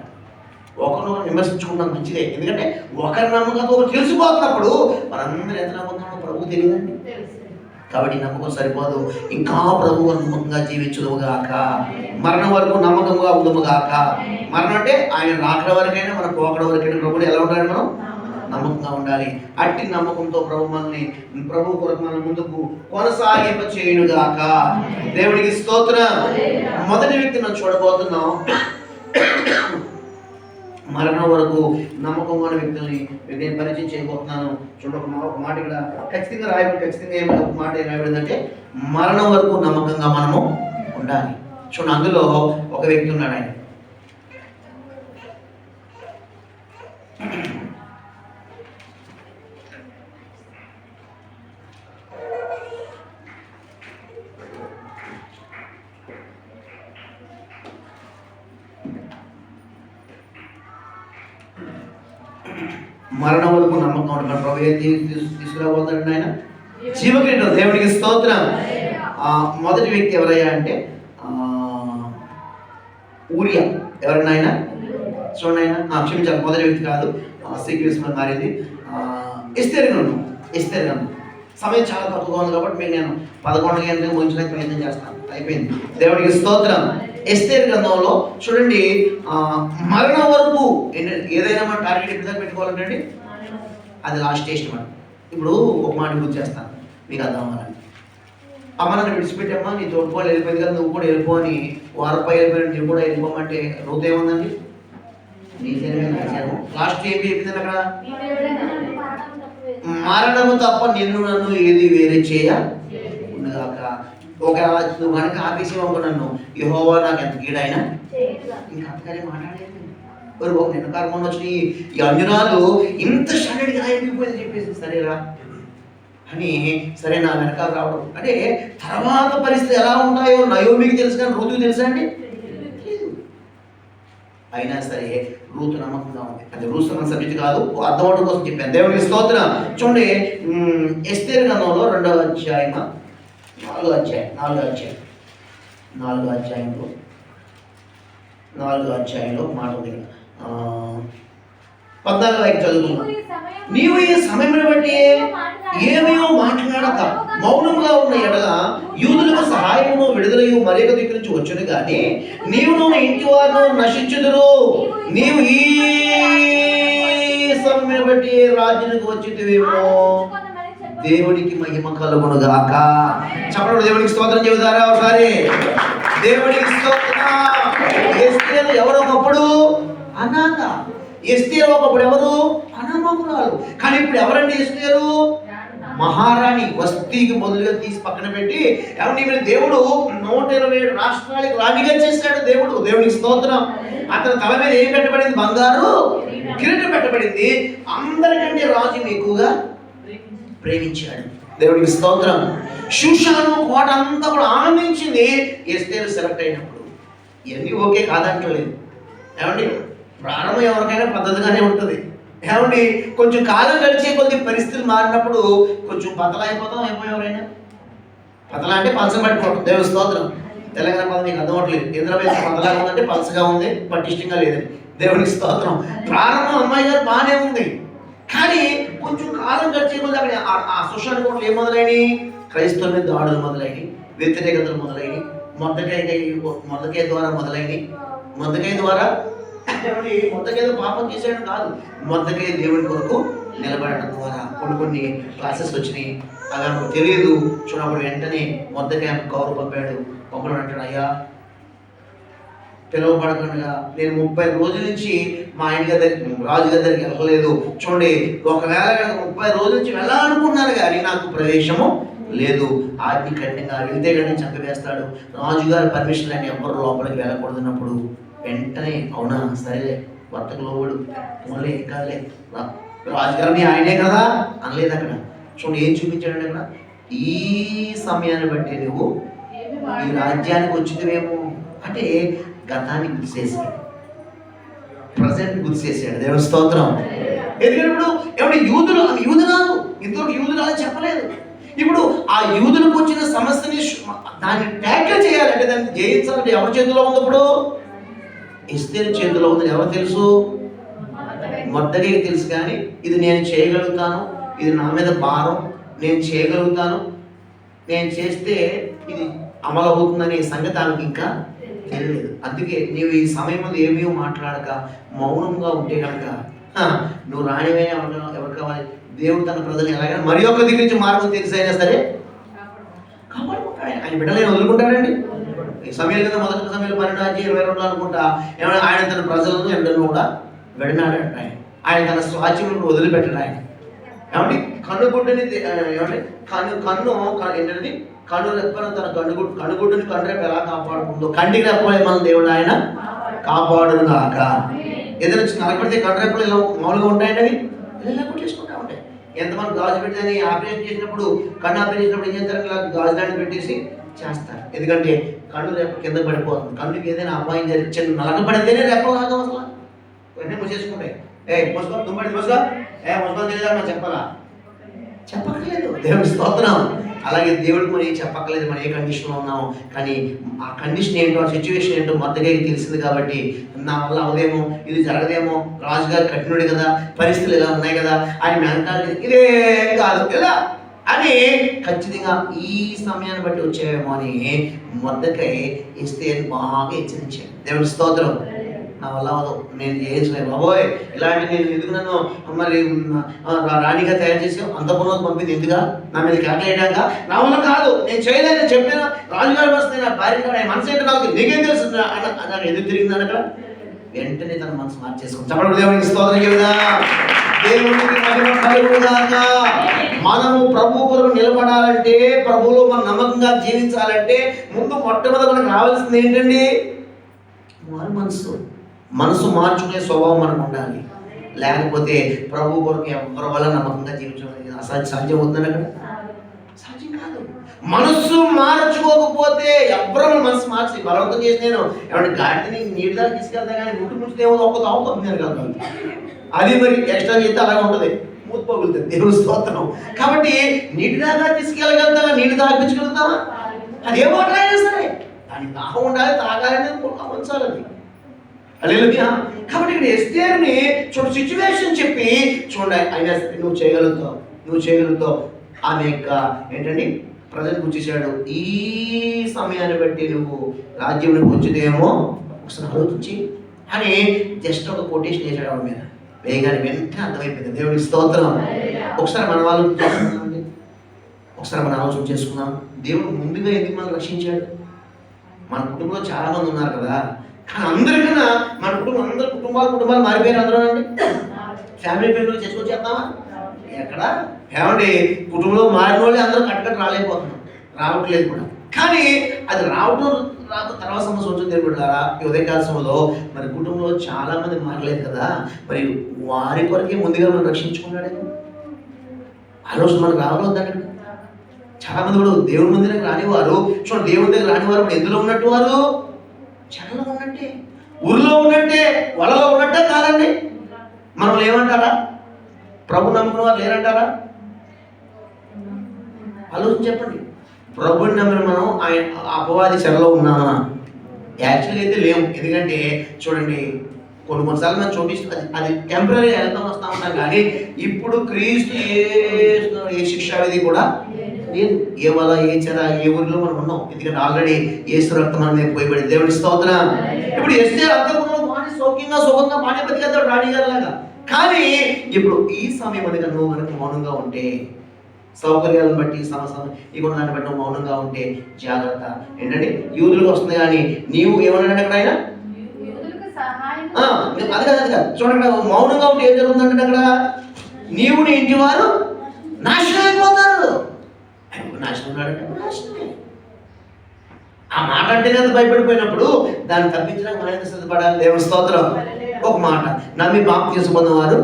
ఒకరినొకరు విమర్శించుకుంటాం మంచిదే, ఎందుకంటే ఒకరి నమ్మకంతో ఒకరు తెలిసిపోతున్నప్పుడు మనందరూ ఎంత నమ్మకం ప్రభువు తెలియదండి. కాబట్టి నమ్మకం సరిపోదు, ఇంకా ప్రభువు నమ్మకంగా జీవించుదుముగాక, మరణం వరకు నమ్మకంగా ఉందుముగాక. మరణం అంటే ఆయన రాకడ వరకైనా మన పోకడ వరకైనా ప్రభువుని ఎలా ఉండాలి, మనం నమ్మకంగా ఉండాలి. అట్టి నమ్మకంతో ప్రభు కొరకు మనం ముందుకు కొనసాగింప చేయునుగాక. దేవునికి స్తోత్రం. మొదటి వ్యక్తి మనం చూడబోతున్నాం. మరణం వరకు నమ్మకం ఉన్న వ్యక్తుల్ని నేను పరిచయం చేయబోతున్నాను. చూడండి, ఒక మాట ఇక్కడ ఖచ్చితంగా రాయబడి, ఖచ్చితంగా ఒక మాట ఏం రాయబడిందంటే మరణం వరకు నమ్మకంగా మనము ఉండాలి. చూడండి, అందులో ఒక వ్యక్తి ఉన్నాడు. ఆయన మరణం వరకు నమ్మకం ఉంటాడు. ప్రభు ఏం తీసుకురాబోతాడు? ఆయన జీవకిరీటం. దేవునికి స్తోత్రం. మొదటి వ్యక్తి ఎవరయ్యా అంటే ఊరియా. ఎవరన్నా ఆయన చూడండి, ఆయన క్షమించాలి, మొదటి వ్యక్తి కాదు, సీక్రెట్స్ మారింది. ఎస్తేరు గ్రంథం. సమయం చాలా తక్కువగా ఉంది కాబట్టి నేను 11 గంటలకు ముగించడానికి ప్రయత్నం చేస్తాను. అయిపోయింది. దేవునికి స్తోత్రం. ఎస్తేరు గ్రంథంలో చూడండి, మరణం వరకు ఏదైనా మన టార్గెట్ ఎప్పుడు పెట్టుకోవాలంటే అది లాస్ట్ స్టేజ్ మనం. ఇప్పుడు ఒక మాట గుర్తు చేస్తాను మీకు అర్థం అవ్వాలని. అమ్మ నన్ను విడిచిపెట్టమ్మా, నీ తోడుకోవాలి వెళ్ళిపోయింది కదా, నువ్వు కూడా వెళ్ళిపో అని, వారపై వెళ్ళిపోయిన నువ్వు కూడా వెళ్ళిపోమంటే రూత ఏముందండి? లాస్ట్ ఏం చెప్పింది అక్కడ? మరణము తప్ప నిన్ను నన్ను ఏది వేరే చేయ ఉండగాక. ఒక నువ్వు కనుక ఆపేసేవనుకో నన్ను, యెహోవా నాకు ఎంత కీడైనా ఇంకా అంతగానే మాట్లాడేది. నిన్నకాలం వచ్చి ఈ అంజనాలు ఇంత షడెడ్గా అయిపోయింది చెప్పేసి సరేరా అని, సరే నా వెనకాల రావడం అంటే తర్వాత పరిస్థితి ఎలా ఉంటాయో నయోమికి తెలుసు కానీ రూతుకు తెలుసా అండి? అయినా సరే రూతు నమ్మకంగా ఉంది. అది రూతు సబ్జెక్ట్ కాదు, అర్థమవడం కోసం చెప్పాను. దేవునికి స్తోత్రం. చూడండి, ఎస్తేరు గ్రంథంలో 4వ అధ్యాయంలో 4వ అధ్యాయంలో మాట ఉంది. 14వ వాక్యం చదువుకున్నాం. నీవు ఈ సమయమును బట్టి ఏమేమో మాట్లాడక మౌనంగా ఉన్న ఎడల యూదులకు సహాయము విడుదలయు మరొక దిక్కు నుంచి వచ్చును గాని నీవును ఇంటి వారు నశించుదురు. నీవు ఈ సమయమును బట్టి రాజ్యానికి వచ్చితివేమో. దేవునికి మహిమ కలుగును గాక. చెప్పండి, దేవునికి స్తోత్రం చెబుతారా ఒకసారి? దేవునికి స్తోత్రం. ఎస్తేరు ఎవరు ఒకప్పుడు అనాథ, ఎస్తేరు ఒకప్పుడు ఎవరు అనామకురాలు, కానీ ఇప్పుడు ఎవరండి ఎస్తేరు? మహారాణి. వస్తీకి మొదలుగా తీసి పక్కన పెట్టి ఎవరి దేవుడు 127 రాష్ట్రాలకు రాణిగా చేశాడు దేవుడు. దేవునికి స్తోత్రం. అతని తల మీద ఏం పెట్టబడింది? బంగారు కిరీటం పెట్టబడింది. అందరికంటే రాజుని ఎక్కువగా ప్రేమించాడు. దేవునికి స్తోత్రం. షూషాను కోట అంతా కూడా ఆనందించింది ఎస్తేరు సెలెక్ట్ అయినప్పుడు. ఇవన్నీ ఓకే కాదంటలేదు ఏమండి. ప్రారంభం ఎవరికైనా పద్ధతిగానే ఉంటుంది ఏమండి. కొంచెం కాలం గడిచే కొద్ది పరిస్థితులు మారినప్పుడు కొంచెం పతలైపోతాం. ఎవరైనా పతల అంటే పలసబడిపోవడం. దేవుని స్తోత్రం. తెలంగాణ పదం మీకు అర్థమవట్లేదు. ఇంద్రవేశ పతలాగా ఉందంటే పలసగా ఉంది, పటిష్టంగా లేదు. దేవునికి స్తోత్రం. ప్రారంభం అమ్మాయి గారు బాగానే ఉంది, కానీ కొంచెం కాలం గడిచే కొద్ది అక్కడ ఆ సోషల్ కోట్లు ఏం మొదలైనవి? క్రైస్తవుల మీద దాడులు మొదలైనవి, వ్యతిరేకతలు మొదలైనవి, మొద్దకాయ ద్వారా మొదలైనవి. మొద్దకాయ ద్వారా మొద్దకేదో పాపం చేసేయడం కాదు, మొద్దకాయ దేవుడి కొరకు నిలబడటం ద్వారా కొన్ని క్లాసెస్ వచ్చినాయి. అలా నాకు తెలియదు. చూడప్పుడు వెంటనే మొద్దకాయ కౌరు పంపడం అంటాడు, అయ్యా పిలువబడకుండా నేను 30 రోజుల నుంచి మా ఆయన దగ్గరికి రాజు దగ్గరికి వెళ్ళలేదు. చూడండి, ఒకవేళ 30 రోజుల నుంచి వెళ్ళాలనుకున్నాను కానీ నాకు ప్రవేశము లేదు. ఆజ్ఞ కఠినంగా వెళ్తే కానీ చంపవేస్తాడు. రాజుగారి పర్మిషన్ అని ఎవరు లోపలికి వెళ్ళకూడదున్నప్పుడు వెంటనే అవునా సరే వర్తకు లోబడు ఓన్లీ కాదులే, రాజుగారిని ఆయనే కదా అనలేదు. అక్కడ చూడండి ఏం చూపించాడు అక్కడ? ఈ సమయాన్ని బట్టి నువ్వు ఈ రాజ్యానికి వచ్చినవేమో అంటే గతాన్ని గుర్తు చేశాడు, ప్రజెంట్ గుర్తు చేశాడు. దేవుని స్తోత్రం. ఎందుకంటే ఇప్పుడు ఎవరి యూదురాలు ఇంతవరకు యూదురాలు చెప్పలేదు. ఇప్పుడు ఆ యూదులకు వచ్చిన సమస్యని దాన్ని ట్యాకిల్ చేయాలంటే దాన్ని జయించాలంటే ఎవరి చేతిలో ఉంది? ఇప్పుడు ఎస్తేరు చేతిలో ఉందని ఎవరు తెలుసు? మొద్దకైకి తెలుసు. కానీ ఇది నేను చేయగలుగుతాను, ఇది నా మీద భారం, నేను చేయగలుగుతాను, నేను చేస్తే ఇది అమలు అవుతుందనే సంగతి ఆమెకి ఇంకా తెలియలేదు. అందుకే నీవు ఈ సమయంలో ఏమీ మాట్లాడక మౌనంగా ఉంటే కనుక నువ్వు రానివే ఎవరు కావాలి. దేవుడు తన ప్రజలు ఎలాగైనా మరి ఒక్క దగ్గర నుంచి మార్గం తెలిసైనా సరే కాపాడుకుంటాడు. ఆయన బిడ్డలు వదులుకుంటాడండి. ఈ సమయాలు కదా మొదటి సమయాలు 12-22 అనుకుంటా ఏమైనా ఆయన తన ప్రజలను ఎండలను కూడా విడనాడాడు. ఆయన తన స్వాచ్యములను వదిలిపెట్టాడు. ఆయన ఏమంటే కన్నుగుడ్డని ఏమంటే కన్ను ఏంటంటే కన్ను రెప్పను తన కన్నుగుడ్డుని కన్నురెప్ప ఎలా కాపాడుకుందో కంటికి రెప్పలే మన దేవుడు ఆయన కాపాడును గాక. ఏదైనా నలపడితే కన్నురెప్పలు ఇలా మామూలుగా ఉంటాయండి, అవి ఇలా కొట్టేసుకుంటా ఉంటాయి. ఎంతమంది గాజు పెట్టని ఆపరేషన్ చేసినప్పుడు కన్ను ఆపరేషన్ చేసినప్పుడు ఏం చేస్తారు, ఇలా గాజు దాన్ని పెట్టేసి చేస్తారు. ఎందుకంటే కన్ను రెప్ప కింద పడిపోతుంది. కన్నుకి ఏదైనా అపాయం జరిగి చిన్న నలక పడితేనే రెప్ప కాదు, అసలు వెంటనే మూసేసుకుంటాయి. మోసుకో తుమ్మడి మోసుకో మోసుకో తెలియదా మనం చెప్పాలా? చెప్పక్కర్లేదు. దేవుడి స్తోత్రం. అలాగే దేవుడికి మనం ఏం చెప్పక్కర్లేదు, మనం ఏ కండిషన్లో ఉన్నాము. కానీ ఆ కండిషన్ ఏంటో, ఆ సిచ్యువేషన్ ఏంటో మొదటిగా తెలిసింది కాబట్టి నా వల్ల అవదేమో, ఇది జరగదేమో, రాజుగారు కఠినుడు కదా, పరిస్థితులు ఇలా ఉన్నాయి కదా, ఆయన మెంటాలిటీ ఇదే కాదు ఇలా అని ఖచ్చితంగా ఈ సమయాన్ని బట్టి వచ్చేవేమో అని మొదటికై ఇస్తే బాగా హెచ్చరించాను. దేవుడి స్తోత్రం. నా వల్ల నేను చేయించలేదు బాబోయ్, ఇలాంటి నేను ఎందుకు నన్ను మరి రాణిగా తయారు చేసి అంత పొలం పంపింది ఎందుగా నా మీద కేటలేయడాక? నా వల్ల కాదు, నేను చేయలేదని చెప్పిన రాజుగారు వస్తే నా భార్య గారు మనసు ఏంటో నాకు నీకేం తెలుసు నాకు ఎందుకు తిరిగింది అనగా వెంటనే తన మనసు మార్చేసుకుని చెప్పడం దేవునికి స్తోత్రం కదా. దేవునికి మహిమ కలుగుగాక. మనము ప్రభు కొరకు నిలబడాలంటే, ప్రభువులో మనం నమ్మకంగా జీవించాలంటే ముందు మొట్టమొదటి మనకు రావాల్సింది ఏంటండి? మనసు మార్చుకునే స్వభావం మనకు ఉండాలి. లేకపోతే ప్రభు కొరకు ఎవరి వల్ల నమ్మకంగా జీవించడం సాధ్యం అవుతుందని అక్కడ సాధ్యం కాదు. మనస్సు మార్చుకోకపోతే ఎవరు మనసు మార్చి బలవంతం చేసి నేను ఏమంటే గాడిని నీటి దాకా తీసుకెళ్తా కానీ ముట్టు ముచ్చితే ఏమో ఒక్క తాగుతుంది కాదు, అది మరి ఎక్స్ట్రా చేస్తే అలాగే ఉంటుంది, మూతి పగులుతుంది. దేవుడి స్తోత్రం. కాబట్టి నీటి దాకా తీసుకెళ్ళగలుగుతావా, నీటి తాగించగలుగుతావా? అది ఏ వాటర్ అయినా సరే దానికి దాహం ఉండాలి, తాగాలని ఉంచాలి. హల్లెలూయా. కాబట్టి ఇక్కడ ఎస్తేరుని చూడు సిచ్యువేషన్ చెప్పి చూడండి, అయినా నువ్వు చేయగలుగుతావు ఆమె యొక్క ఏంటండి ప్రజలు గుర్చేశాడు. ఈ సమయాన్ని బట్టి నువ్వు రాజ్యంలో వచ్చేదేమో ఒకసారి ఆలోచించి అని జస్ట్ ఒక కొటేషన్ చేశాడు ఆవిడ మీద. వేగానే వెంటనే అర్థమైపోయింది. దేవుడికి స్తోత్రం. ఒకసారి మన వాళ్ళు చేసుకున్నామండి, ఒకసారి మనం ఆలోచన చేసుకున్నాం. దేవుడు ముందుగా ఎందుకు మనం రక్షించాడు? మన కుటుంబంలో చాలా మంది ఉన్నారు కదా, కానీ అందరికన్నా మన కుటుంబం అందరు కుటుంబాలు మారిపోయారు. అందరూ అండి ఫ్యామిలీ పేరు చేసుకొచ్చేద్దామా? ఎక్కడ ఏమండి కుటుంబంలో మారిన వాళ్ళు అందరూ కట్టుకట్టు రావట్లేదు కూడా. కానీ అది రావడం తర్వాత సమస్య వచ్చింది అనుకుంటారా? ఈ ఉదయకాల సమయంలో మరి కుటుంబంలో చాలా మంది మారలేదు కదా, మరి వారి కొరకే ముందుగా మనం రక్షించుకున్నాడే. ఆ రోజు మనకు రావద్దండి. చాలా మంది కూడా దేవుడి మందిరానికి రానివారు. చూడండి, దేవుడి దగ్గర రానివారు ఎందులో ఉన్నట్టు? వారు చెరలో ఉన్నట్టే, ఊరిలో ఉన్నట్టే, వలలో ఉన్నట్టే కాదండి. మనం ఏమంటారా? ప్రభు నమ్ముకున్న వారు లేరంటారా? ఆలోచన చెప్పండి. ప్రభుని నమ్మిన మనం ఆయన అపవాది చెరలో ఉన్నామా? యాక్చువల్లీ అయితే లేవు. ఎందుకంటే చూడండి, కొన్నిసార్లు మనం చూపిస్తుంది అది టెంపరీ వెళ్తాం వస్తూ ఉంటాం, కానీ ఇప్పుడు క్రీస్తు ఏ శిక్షా విధి కూడా లేదు. ఏ వల ఏ చెర ఏ ఊరిలో మనం ఉన్నాం. ఎందుకంటే ఆల్రెడీ యేసు రక్తం మన మీద పోయబడింది. దేవుడి స్తోత్రం. ఇప్పుడు ఎస్తేరు అంతకుముందు బాగా సుఖంగా బాగా బతికేస్తాడు రాణిగారు లాగా. కానీ ఇప్పుడు ఈ సమయం అనేది నువ్వు కనుక మౌనంగా ఉంటే, సౌకర్యాలను బట్టి ఈ గుణాన్ని బట్టి నువ్వు మౌనంగా ఉంటే జాగ్రత్త. ఏంటంటే యూదులకు వస్తుంది, కానీ నీవు ఏమన్నాడు అక్కడ ఆయన? అది కాదు చూడండి, మౌనంగా ఉంటే ఏం జరుగుతుందంటే అక్కడ నీవు నీ ఇంటి వారు నాశనం అయిపోతారు. ఆ మాట అంటే కదా భయపడిపోయినప్పుడు దాన్ని తప్పించడానికి మనం ఎంత సిద్ధపడాలి? దేవుడి స్తోత్రం. ఒక మాట, నమ్మి బాప్తిసం పొందినవారు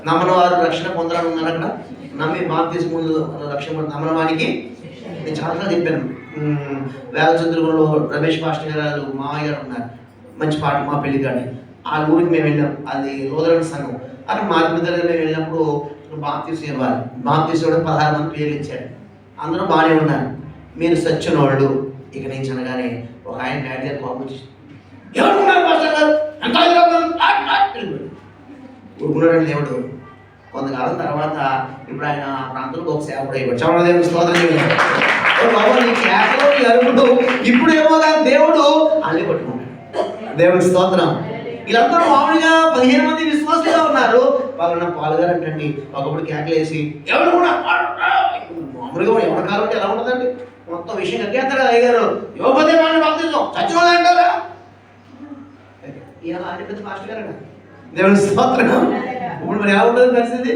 నమ్మని వారు రక్షణ పొందాలని ఉన్నారు అక్కడ. నమ్మి బాప్తిసం ముందు రక్షణ నమ్మని వానికి నేను చాలా చెప్పాను. వేల చంద్రులలో రమేష్ పాస్టర్ గారు మామయ్య గారు ఉన్నారు, మంచి పాట మా పెళ్లి కాడి. ఆ ఊరికి మేము వెళ్ళాం, అది లోదరణ సంఘం. అక్కడ మార్పు దగ్గర మేము వెళ్ళినప్పుడు బాప్తిసం ఇవ్వాలి. బాప్తిసం ఇవ్వడం 16 మంది పేర్లు ఇచ్చాడు. అందరూ బాగానే ఉన్నారు. మీరు సచ్చిన వాళ్ళు ఇక నుంచి అనగానే ఒక ఆయన డాడీ గారు కోపం వచ్చి ఎవరుకున్నారు పాస్టర్ గారు ఊరుకున్నాడు దేవుడు. కొంతకాలం తర్వాత ఇప్పుడు ఆయన ఆ ప్రాంతంలో ఒక సేవకుడు అయిపోయాడు. చవడ దేవుడు స్తోత్రం చేయాలి. బాబా నీ కేకలు నీ అరుపులు ఇప్పుడేమో కానీ దేవుడు అల్లి పట్టుకున్నాడు. దేవుడి స్తోత్రం. వీళ్ళందరూ మామూలుగా 15 మంది విశ్వాసులుగా ఉన్నారు. వాళ్ళన్న పాలుగారు అంటండి ఒకప్పుడు కేకలేసి ఎవరు కూడా మామూలుగా ఎవరి కాలం అంటే ఎలా ఉంటుందండి, మొత్తం విషయం కక్కేస్తారు కదా అయ్యారు. యువపతి వాళ్ళని భక్తిస్తాం చచ్చిపోలే అంటారా ఇలా అని పెద్ద మాస్టర్ గారు దేవుడి స్తోత్రం. ఇప్పుడు మరి ఎలా ఉంటుంది పరిస్థితి?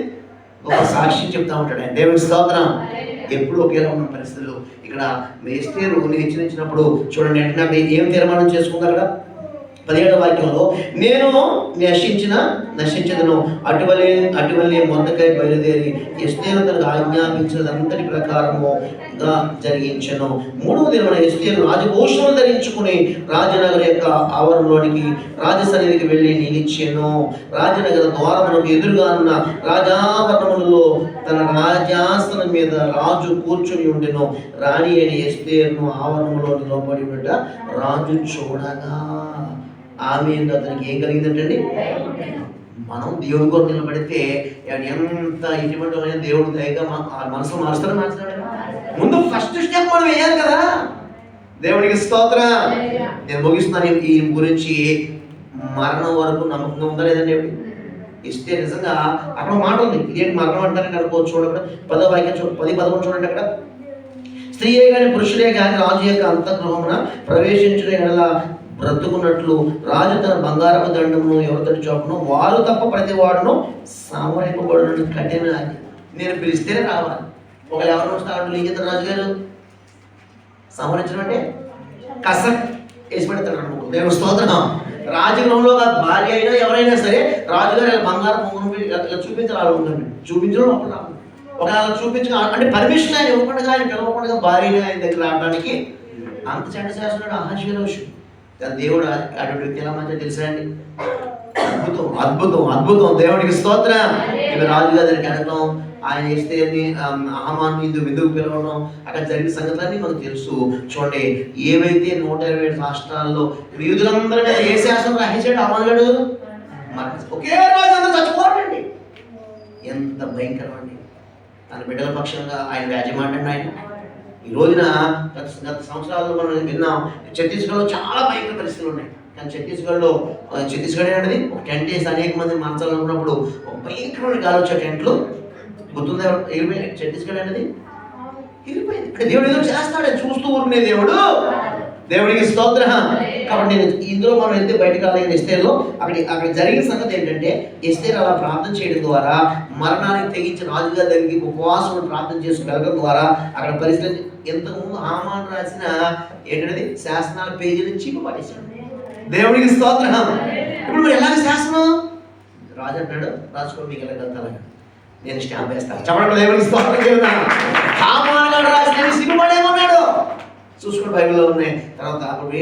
ఒక సాక్ష్యం చెప్తా ఉంటాడు ఆయన. దేవుడి స్తోత్రం. ఎప్పుడు ఒకేలా ఉన్న పరిస్థితులు. ఇక్కడ ఎస్తేరు హెచ్చరించినప్పుడు చూడండి వెంటనే ఏం తీర్మానం చేసుకున్నారు? 17వ వాక్యంలో నేను నశించదను అటువలే మొర్దెకై బయలుదేరి ఎస్తేరు తనకు ఆజ్ఞాపించినదంతటి ప్రకారముగా జరిగించను. 3వ దినమున ఎస్తేరు రాజభూషణం ధరించుకుని రాజనగర్ యొక్క ఆవరణలోనికి రాజసన్నిధికి వెళ్ళి నిలిచెను. రాజనగర ద్వారమునకు ఎదురుగా ఉన్న రాజావరణములలో తన రాజాసనం మీద రాజు కూర్చుని ఉండెను. రాణి అయిన ఎస్తేరును ఆవరణములో నిలబడి ఉండట రాజు చూడగా ఆమె అతనికి ఏం కలిగిందంటండి? మనం దేవుడి కొరకు నిలబడితే ఎంత ఇటువంటి దేవుడు దయగా మనసు మార్చుతాడు. ముందు ఫస్ట్ స్టెప్ మనం వేయాలి కదా. దేవుడికి స్తోత్రం. నేను ముగిస్తున్నాను ఈ గురించి. మరణం వరకు నమ్మకంగా ఉందా లేదండి? ఇస్తే నిజంగా అక్కడ మాట ఉంది. ఇదేంటి మరణం అంటారని అనుకోవచ్చు. చూడండి 10వ వాక్యం 10-11 చూడండి. అక్కడ స్త్రీయే కానీ పురుషులే కానీ రాజు యొక్క అంతఃగృహమున ప్రవేశించడం ఎడల బ్రతుకున్నట్లు రాజు తన బంగారపు దండమును ఎవరితోటి చోపను వారు తప్ప ప్రతి వాడును సంహరింపబడు కఠిన. నేను పిలిస్తేనే రావాలి. ఒకవేళ ఎవరు వస్తాడు ఏం చేస్తారు రాజు గారు? సంహరించడం అంటే కసక్ వేసి పెడతాడు అనుకో. దేవుడు స్తోత్రం. రాజగృహంలో భార్య అయినా ఎవరైనా సరే రాజుగారు బంగారం చూపించాలి. చూపించడం ఒకవేళ చూపించగా అంటే పర్మిషన్ ఆయన ఇవ్వకుండా ఆయన పిలవకుండా భార్యని ఆయన దగ్గర రావడానికి అంత చెడ్డ చేస్తున్నాడు అహజ్వేరోషు. దేవుడు అటువంటి వ్యక్తి ఎలా మంచిగా తెలుసా అండి? అద్భుతం అద్భుతం అద్భుతం. దేవుడికి స్తోత్రం. ఇవి రాజుగారి దగ్గరికి వెళ్ళడం, ఆయన చేస్తే ఆహామాన్ విందుకు పిలవడం, అక్కడ జరిగిన సంగతులన్నీ మనకు తెలుసు. చూడండి ఏవైతే 127 రాష్ట్రాల్లో యూదులందరూ మీద ఏ శాసనం రాసేసాడు అమలుగాడు? ఒకే రోజు అందరూ చచ్చిపోవాలండి. ఎంత భయంకరం అండి. తన బిడ్డల పక్షంగా ఆయన వ్యాజ్యమాడండి. ఆయన ఈ రోజున గత సంవత్సరాల్లో మనం విన్నాం, ఛత్తీస్గఢ్లో చాలా భయంకర పరిస్థితులు ఉన్నాయి. కానీ ఛత్తీస్గఢ్ అనేది ఒక టెంట్ వేసి అనేక మంది మార్చాలనుకున్నప్పుడు ఒక భయంకరమైన గాలి వచ్చే టెంట్లు గుర్తుందా? ఛత్తీస్గఢ్ అనేది ఇరిపోయింది. అంటే దేవుడు ఏదో చేస్తాడు, చూస్తూ ఊరుకునే దేవుడు. దేవుడికి స్తోత్రం. కాబట్టి నేను ఇందులో మనం వెళ్తే బయటకు రాలేని ఎస్తేర్లో అక్కడ జరిగిన సంగతి ఏంటంటే ఎస్తేర్ అలా ప్రార్థన చేయడం ద్వారా మరణానికి తెగించి రాజుగారి దగ్గరికి ఉపవాసం ప్రార్థన చేసుకుని వెళ్ళడం ద్వారా అక్కడ పరిస్థితి ఎంతకుముందు హామాను రాసిన ఏంటంటే శాసనాల పేజీ నుంచి పడేశాడు. దేవుడికి స్తోత్రం. ఇప్పుడు మరి ఎలాగ శాసనం? రాజు అంటాడు రాసుకోండి మీకు ఎలా వెళ్తాను నేను స్టాంప్ వేస్తాను. చెప్పడం దేవుడికి స్తోత్రం. హామాను రాసిన సిగ్గుపడేమన్నాడు చూసుకుని బైబిల్లో ఉన్నాయి. తర్వాత అప్పుడు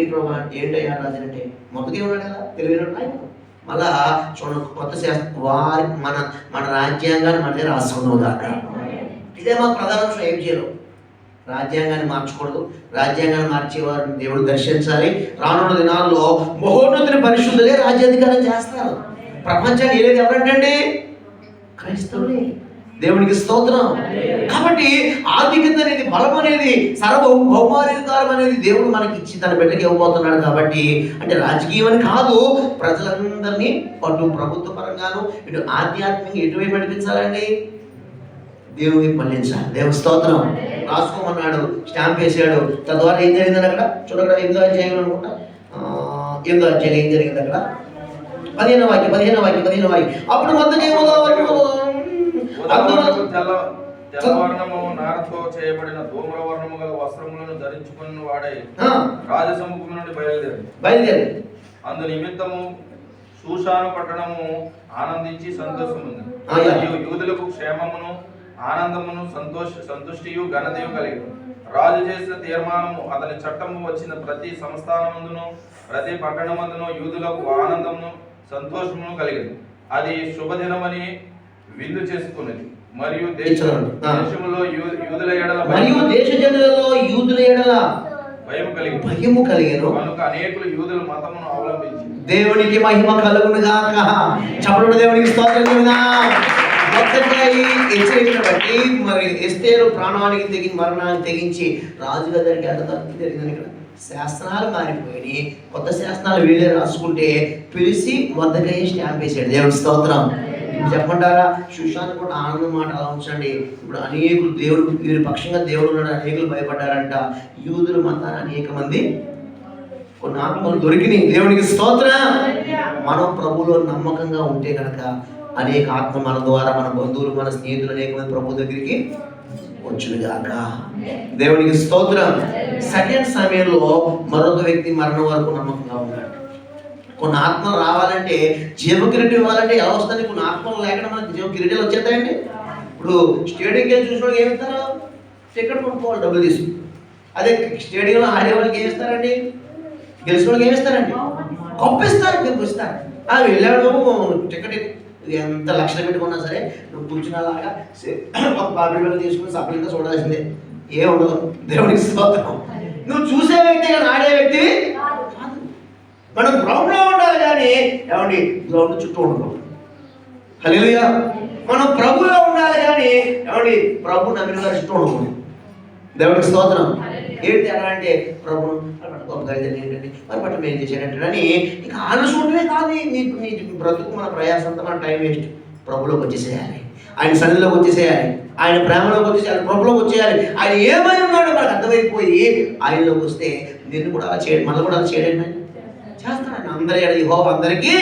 ఏంటయ్యా రాజు అంటే మొదటికే ఉన్నాడు కదా తెలియదు. మళ్ళా చూడండి కొత్త శాస్త్రం వారి మన రాజ్యాంగాన్ని మనమే రాసుకున్నాం దాకా. ఇదే మాకు ప్రధాన విషయం. ఏం చేయరు? రాజ్యాంగాన్ని మార్చకూడదు. రాజ్యాంగాన్ని మార్చేవారిని దేవుడు దర్శించాలి. రానున్న దినాల్లో మహోన్నతుని పరిశుద్ధులే రాజ్యాధికారం చేస్తారు. ప్రపంచాన్ని ఏది ఎవరంటండి? క్రైస్తవులే. దేవునికి స్తోత్రం. కాబట్టి ఆధిక్యత అనేది, బలం అనేది, సర్వభౌమాధికారం అనేది దేవుడు మనకి ఇచ్చి తన బిడ్డకి ఇవ్వబోతున్నాడు. కాబట్టి అంటే రాజకీయం అని కాదు, ప్రజలందరినీ అటు ప్రభుత్వ పరంగాను ఇటు ఆధ్యాత్మికంగా ఎటువైపు నడిపించాలండి? దేవుడికి మళ్ళించాలి. దేవుని స్తోత్రం. రాసుకోమన్నాడు, స్టాంప్ వేసాడు. తద్వారా ఏం జరిగిందని అక్కడ చూడక్కడ 8వ అధ్యాయం అనుకుంటా. 8వ అధ్యాయం ఏం జరిగింది అక్కడ? 15వ వాక్యం. అప్పుడు మొత్తకేమో తెల్లవర్ణము నారతో చేయబడిన ధూమ్రవర్ణము గల వస్త్రములను ధరించుకున్న వాడై రాజసముఖం నుండి బయలుదేరి అందు నిమిత్తము షూషాను పట్టణము ఆనందించి సంతోషముంది. యూదులకు క్షేమమును ఆనందమును సంతుష్టియు ఘనతయు కలిగి రాజు చేసిన తీర్మానము అతని చట్టము వచ్చిన ప్రతి సంస్థానమందును ప్రతి పట్టణమందును యూదులకు ఆనందమును సంతోషమును కలిగింది. అది శుభదినమని విందు చేసుకున్నది. మరియు దేశములో యూదుల ఎడల భయము కలిగెను కనుక అనేకులు యూదుల మతమును అవలంబించి దేవునికి మహిమ కలుగును గాక. చప్పట్లు దేవునికి స్తోత్రం. మొత్తగా ఈ హెచ్చరికను బట్టి మరి ఎస్తేరు ప్రాణానికి తెగి మరణానికి తెగించి రాజుగారి దగ్గరికి వెళ్ళడం జరిగిందని ఇక్కడ శాస్త్రాలు మారిపోయి కొత్త శాస్త్రాలు వీళ్ళే రాసుకుంటే పిలిచి మొదటగా స్టాంప్ వేసాడు. దేవుడి స్తోత్రం. చెప్పంటారా? సుశాంత్ కూడా ఆనందం మాట అలా ఉంచండి. ఇప్పుడు అనేకులు దేవుడు వీరి పక్షంగా దేవుడు ఉన్నాడు, అనేకులు భయపడ్డారంట. యూదుల మతాన్ని అనేక మంది కొన్ని ఆత్మలు దొరికినాయి. దేవునికి స్తోత్రం. మనం ప్రభువులో నమ్మకంగా ఉంటే కనుక అనేక ఆత్మ మన ద్వారా, మన బంధువులు, మన స్నేహితులు అనేక మంది ప్రభు దగ్గరికి వచ్చునుగాక. దేవునికి స్తోత్రం. సెకండ్ సమయంలో మరొక వ్యక్తి మరణం వరకు నమ్మకంగా ఉన్నాడు. కొన్ని ఆత్మలు రావాలంటే, జీవ కిరీటం ఇవ్వాలంటే ఎలా వస్తుంది? కొన్ని ఆత్మలు లేకుండా మనకి జీవ కిరీటాలు వచ్చేస్తాయండి. ఇప్పుడు స్టేడియంకి వెళ్ళి చూసిన వాళ్ళకి ఏమి ఇస్తారు? టికెట్ కొనుక్కోవాలి, డబ్బులు తీసుకుని. అదే స్టేడియంలో ఆడే వాళ్ళకి ఏమి ఇస్తారండి? గెలిచిన వాళ్ళకి ఏమి ఇస్తారండి? కప్పిస్తారు, కప్పిస్తారు. వెళ్ళాడు టికెట్ ఎంత లక్షలు పెట్టుకున్నా సరే నువ్వు కూర్చున్నలాగా ఒక బాబీ పిల్లలు తీసుకుని సపరేట్గా చూడాల్సిందే, ఏముండదు. దేవునికి స్తోత్రం. నువ్వు చూసే వ్యక్తి కానీ ఆడే వ్యక్తి కాదు. మనం గ్రౌండ్లో ఉండాలి కానీ ఏమండి గ్రౌండ్ చుట్టూ ఉండకూడదు. హల్లెలూయా. మనం ప్రభులో ఉండాలి కానీ ఏమండి ప్రభు నమ్మిన గారి చుట్టూ ఉండకూడదు. దేవునికి స్తోత్రం. ఏంటి ఎలా అంటే ప్రభును గొప్పగా ఏంటంటే మరి పట్ల ఏం చేశాడంటే అని ఇక ఆలోచనమే కాదు. నీ బ్రతుకు మన ప్రయాసంతా మన టైం వేస్ట్. ప్రభులోకి వచ్చేసేయాలి, ఆయన సన్నిధిలోకి వచ్చేసేయాలి, ఆయన ప్రేమలోకి వచ్చేసేయాలి, ప్రభులోకి వచ్చేయాలి. ఆయన ఏమై ఉన్నాడో మనకు అర్థమైపోయి ఆయనలోకి వస్తే నిన్ను కూడా అలా చేయడం, మనల్ని కూడా అలా చేయడం చేస్తాడు. అందరి అందరికీ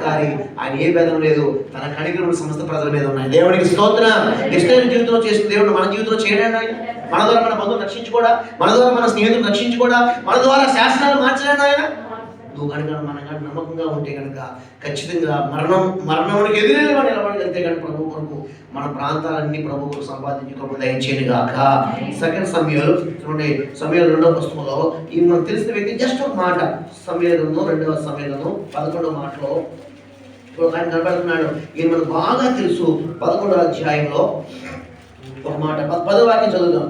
కానీ ఆయన ఏ భేదం లేదు. తన కనికరములు సమస్త ప్రజల మీద ఉన్నాయి. దేవునికి స్తోత్రం. ఇష్టమైన జీవితంలో చేసిన దేవుడు మన జీవితంలో చేయడానికి ఆయన, మన ద్వారా మన బంధువులు రక్షించుకోవడా, మన ద్వారా మన స్నేహితులు రక్షించుకోవడా, మన ద్వారా శాసనాలు మార్చడానికి ఆయన. నువ్వు కనుక మన నమ్మకంగా ఉంటే కనుక ఖచ్చితంగా మరణానికి ఎదురైన వాడు నిలబడగలిగితే కనుక ప్రభు కొరకు మన ప్రాంతాలన్నీ ప్రభు కొరకు సంపాదించుకోవడం దయచేయను గాక. సెకండ్ సమయాలు చూడండి, సమయాలు 2వ పుస్తకంలో ఈ మనకు తెలిసిన వ్యక్తి జస్ట్ ఒక మాట, సమయాలను 2వ సమయాలను 11వ మాటలో ఆయన కనబడుతున్నాడు. ఈయన మనకు బాగా తెలుసు. 11వ అధ్యాయంలో ఒక మాట 10వ వాక్యం చదువుతాం.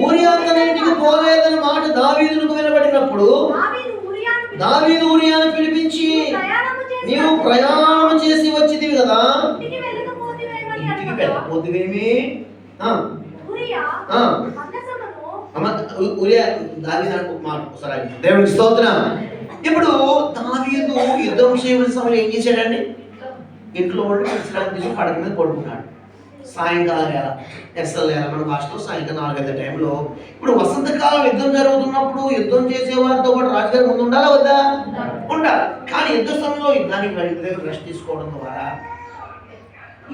ఊరియా తన ఇంటికి పోలేదని మాట దావీదుకు వినబడినప్పుడు దావీదు ఊరియాను పిలిపించి, నీవు ప్రయాణం చేసి వచ్చిదివి కదా, ఇంటికి వెళ్ళకపోతేవేమి? ఊరియా దావీదు మాట ఒకసారి. దేవునికి స్తోత్రం. ఇప్పుడు దావీదు యుద్ధం చేయవలసిన సమయం ఏం చేశాడండి? ఇంట్లో ఉండి విశ్రాంతి తీసుకుని పడక మీద పడుకున్నాడు. సాయంకాలం వేళ, ఎస్ఎల్ వేళ మన భాషలో సాయంకాలం 4 టైంలో. ఇప్పుడు వసంతకాలం యుద్ధం జరుగుతున్నప్పుడు యుద్ధం చేసేవారితో పాటు రాజుగారి ముందు ఉండాలా వద్దా? ఉండాలి. కానీ యుద్ధ సమయంలో యుద్ధానికి దగ్గర రెస్ట్ తీసుకోవడం ద్వారా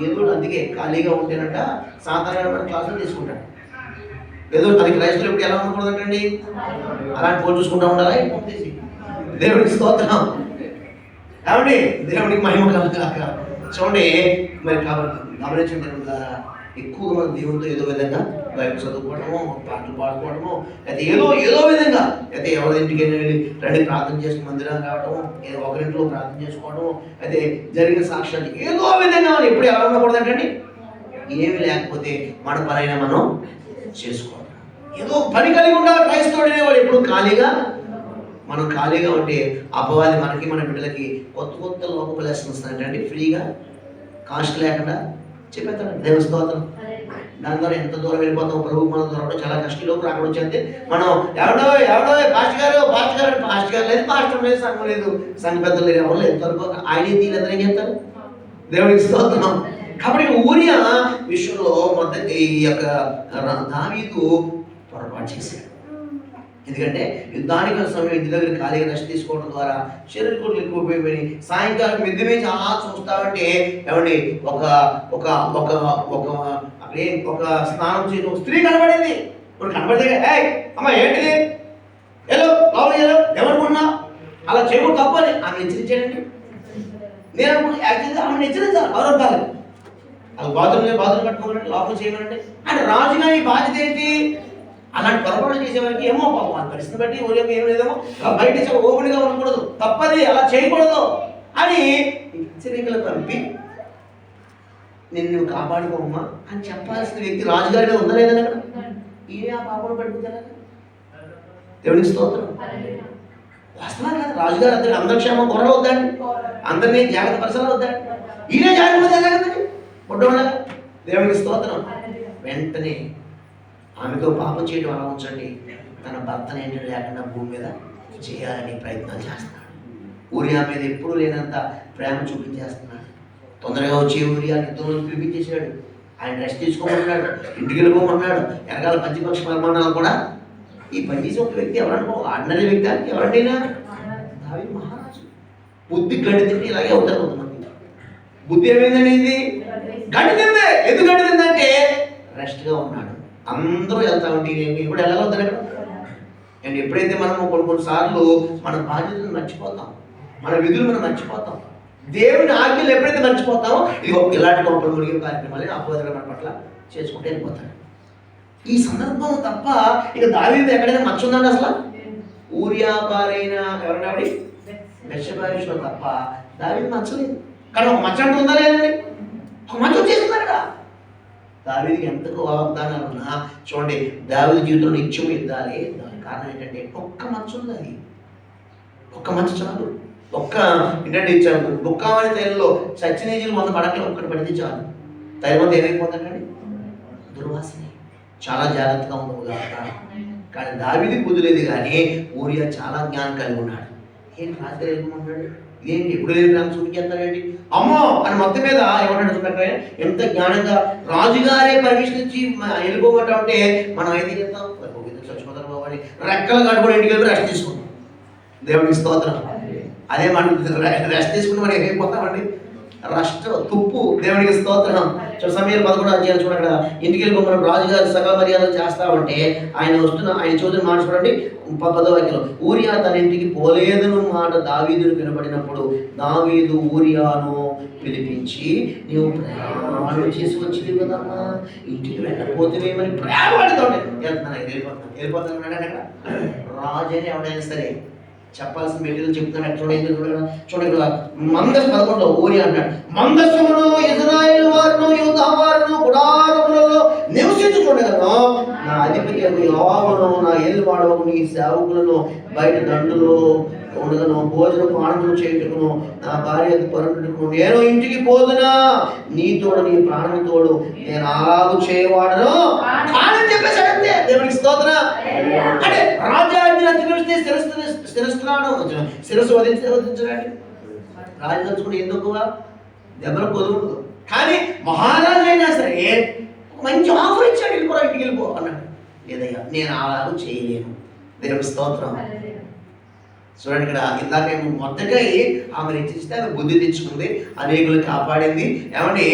ఏదో అందుకే ఖాళీగా ఉంటేనంట సాధారణమైన క్లాసులు తీసుకుంటాడు. ఏదో అది క్రైస్తవులు ఎప్పుడు ఎలా ఉండకూడదంటండి, అలాంటి ఫోన్ చూసుకుంటూ ఉండాలా? దేవుడికి స్తోత్రం. ఏమండి దేవుడికి మహిమ కలుగాక. చూడండి మరి కాబట్టి గమనించడం ద్వారా ఎక్కువగా మన దేవునితో ఏదో విధంగా బైబిల్ చదువుకోవడము, పాటలు పాడుకోవడము, అయితే ఏదో విధంగా అయితే ఎవరింటికి వెళ్ళి రండి ప్రార్థన చేసి మందిరాన్ని రావడము, ఒకరింట్లో ప్రార్థన చేసుకోవడము, అయితే జరిగిన సాక్ష్యాలు ఏదో విధంగా మనం ఎప్పుడు ఎలా ఉండకూడదంటండి, ఏమి లేకపోతే మన పనైనా మనం చేసుకోవాలి. ఏదో పని కలిగి ఉండాలి. క్రైస్తవుడు వాడు ఎప్పుడు ఖాళీగా, మనం ఖాళీగా ఉంటే అపవాది మనకి మన బిడ్డలకి కొత్త లోపల లెసన్స్ వస్తాయంటే ఫ్రీగా కాస్ట్ లేకుండా చెప్పేస్తాడు. దేవుని స్తోత్రం. దాని ద్వారా ఎంత దూరం వెళ్ళిపోతాం. ప్రభు మన ద్వారా చాలా కష్టంలోకి అక్కడ వచ్చేస్తే మనం ఎవడో పాస్ట్ గారు లేదు, పాస్టర్ లేదు, సంఘం లేదు, సంఘ పెద్దలు లేదు, ఎవరు లేదు, ఆయనే తీయలేదు. ఏం చెప్తారు? దేవునికి స్తోత్రం. కాబట్టి ఊరియా విషయంలో మొదటి ఈ యొక్క దావీదు పొరపాటు చేశాడు. ఎందుకంటే యుద్ధానికి సమయం ఇంటి దగ్గర ఖాళీగా రెస్ట్ తీసుకోవడం ద్వారా శరీర కోట్లు ఎక్కువ ఉపయోగపడి సాయంకాలం మిద్ది మీద చాలా చూస్తామంటే ఏమండి ఒక ఒక ఒక ఒక ఒక స్నానం చేయడం స్త్రీ కనబడింది. ఇప్పుడు కనబడితే అమ్మ ఏంటిది ఏలో లోపలికి వెళ్ళో ఎవరుకున్నా అలా చేయకూడదు తప్పని ఆమె హెచ్చరించాడండి. నేను అనుకున్నా యాక్చువల్గా ఆమెను హెచ్చరించాలి, ఎవరు కాదు. అది బాత్రూమ్ కట్టుకోవాలంటే లోపల చేయమనండి అంటే రాజుగా ఈ బాధ్యత ఏంటి? అలాంటి పొరపాటు చేసేవారికి ఏమో పాపం ఆ పరిస్థితి బట్టి ఊరేమో ఏం లేదేమో బయట ఓపెన్గా ఉండకూడదు, తప్పది, అలా చేయకూడదు అని హెచ్చరికలు పంపి నిన్ను కాపాడుకోమ్మా అని చెప్పాల్సిన వ్యక్తి రాజుగారిగా ఉందా లేదని అక్కడ ఈయన ఆ పాపను పడిపోతారా? దేవునికి స్తోత్రం. వాస్తవాలు కదా, రాజుగారు అందరి క్షేమం కొరలు వద్దండి, అందరినీ జాగ్రత్త పరిసరాలు వద్దండి, ఈయనే జాగ్రత్త కదండి. ఉండవునా? దేవునికి స్తోత్రం. వెంటనే ఆమెతో పాపం చేయడం అలా ఉంచండి, తన భర్తను ఏంటి లేకుండా భూమి మీద చేయాలని ప్రయత్నం చేస్తున్నాడు. ఊరియా మీద ఎప్పుడూ లేనంత ప్రేమ చూపించేస్తున్నాడు. తొందరగా వచ్చే ఊరియా నిద్రలో పిలిపించేసాడు. ఆయన రెస్ట్ తీసుకోమన్నాడు, ఇంటికి వెళ్ళిపోమన్నాడు. వెనకాల పంచపక్ష పరిమాణాలు కూడా ఈ పనిచేసే ఒక వ్యక్తి ఎవరనుకో, ఆర్డినరీ వ్యక్తి ఎవరంటైనా దావీదు మహారాజు. బుద్ధి గడ్డి తింటే ఇలాగే అవుతారు కొంతమంది. బుద్ధి ఏమైందండి? ఇది గడ్డి తిందే. ఎందుకు గడ్డి తిందంటే రెస్ట్గా ఉన్నాడు. అందరూ వెళ్తా ఉంటే ఇప్పుడు వెళ్ళగలుగుతారు ఎక్కడ? అండ్ ఎప్పుడైతే మనం కొన్నిసార్లు మన బాధ్యతను మర్చిపోతాం, మన విధులు మనం మర్చిపోతాం, దేవుని ఆజ్ఞలు ఎప్పుడైతే మర్చిపోతామో ఇదిగో ఇలాంటి గొప్ప మురిగిన కార్యక్రమాలు అపోదగా మన పట్ల చేసుకుంటూ వెళ్ళిపోతాడు. ఈ సందర్భం తప్ప ఇక దావీదు ఎక్కడైనా మచ్చ ఉందండి అసలు? ఊరియా భార్యైన ఎవరైనా బెత్షెబా తప్ప దావీదు మచ్చలేదు. కానీ ఒక మచ్చ అంటూ ఉందా లేదండి? ఒక మచ్చ వచ్చేస్తున్నాడు కదా. దావీదుకి ఎంతకు వాగ్దానాలు ఉన్నా చూడండి, దావీదు జీవితంలో నిత్యం ఇద్దాలి. దానికి కారణం ఏంటంటే ఒక్క మచ్చ ఉంది. అది ఒక్క మచ్చ చాలు. ఒక్క ఏంటంటే ఇచ్చాడు బుక్కామని తైలంలో సచ్చినేజీలు 100 పడకలు ఒక్కటి పడితే చాలు. తైలం ఏమైపోతుందండి? దుర్వాసన. చాలా జాగ్రత్తగా ఉండవు కాబట్టి. కానీ దావీదుకి కుదిరేది, కానీ ఊరియా చాలా జ్ఞానం కలిగి ఉన్నాడు. ఏంటి రాత్రి వెళ్ళిపోమన్నాడు? ఏంటి ఎప్పుడు లేని ప్రేమ చూపించేస్తాడండి? అమ్మో అని మొత్తం మీద ఏమన్నాడు చూడండి, ఎంత జ్ఞానంగా రాజుగారే పర్మిషన్ ఇచ్చి వెళ్ళిపోమంటా ఉంటే మనం అయితే చెప్తాం చచ్చిపోతారు బాబు అని రెక్కలు కట్టుకుని ఇంటికి వెళ్ళి రెస్ట్ తీసుకుంటాం. దేవుడికి స్తోత్రం. అదే మనం రెస్ట్ తీసుకుంటే మనం ఏమైపోతామండి? రెస్ట్ తుప్పు. దేవునికి స్తోత్రం. సమయం 11 అధ్యాయం చూడండి. ఇంటికి వెళ్ళిపోమని రాజుగారి సకల మర్యాదలు చేస్తామంటే ఆయన చూసిన మాట చూడండి. 10వ వాక్యంలో ఊరియా తన ఇంటికి పోలేదను మాట దావీదును వినబడినప్పుడు దావీదు ఊరియాను పిలిపించి, నీవు ప్రయాణం చేసుకొచ్చింది కదమ్మా, ఇంటికి వెళ్ళకపోతేమని ప్రేమపడుతూ వెళ్ళిపోతాను అక్కడ. రాజు అని ఎవడైనా సరే చెప్పాల్సిన మెటీరియల్ చెప్తున్నాడు. చూడండి మందస్సు 11లో ఊరి అంటాడు, మందస్సును ఇశ్రాయేలు వారును యూదా వారును గుడారములలో నివసించుచుండెను. నా అధిపతి యోవాబును నా ఏలువాడవకు నీ సేవకులను బయట దండులో ఉండదను, భోజనం పానములు చేయుటకును నా భార్య పరుటకును నేను ఇంటికి పోదునా, నీ తోడు నీ ప్రాణం తోడు నేను అలాగూ చేయవాడను కాదని చెప్పేశాడు. అంతే. దేవునికి స్తోత్రం. అంటే రాజ్యాన్ని అతిక్రమిస్తే శిరస్సు వధించడానికి రాజు తలుచుకుంటే ఎందుకు దెబ్బలు పొదువు. కానీ మహారాజు అయినా సరే మంచి ఆఫర్ ఇచ్చాడు, వెళ్ళిపో ఇంటికి వెళ్ళిపో అన్నాడు. లేదయ్యా నేను అలాగూ చేయలేను. దేవునికి స్తోత్రం. చూడండి ఇక్కడ ఇందాక మొదటగా ఆమె ఇచ్చిస్తే ఆమె బుద్ధి తెచ్చుకుంది, అనేకులు కాపాడింది. ఏమంటే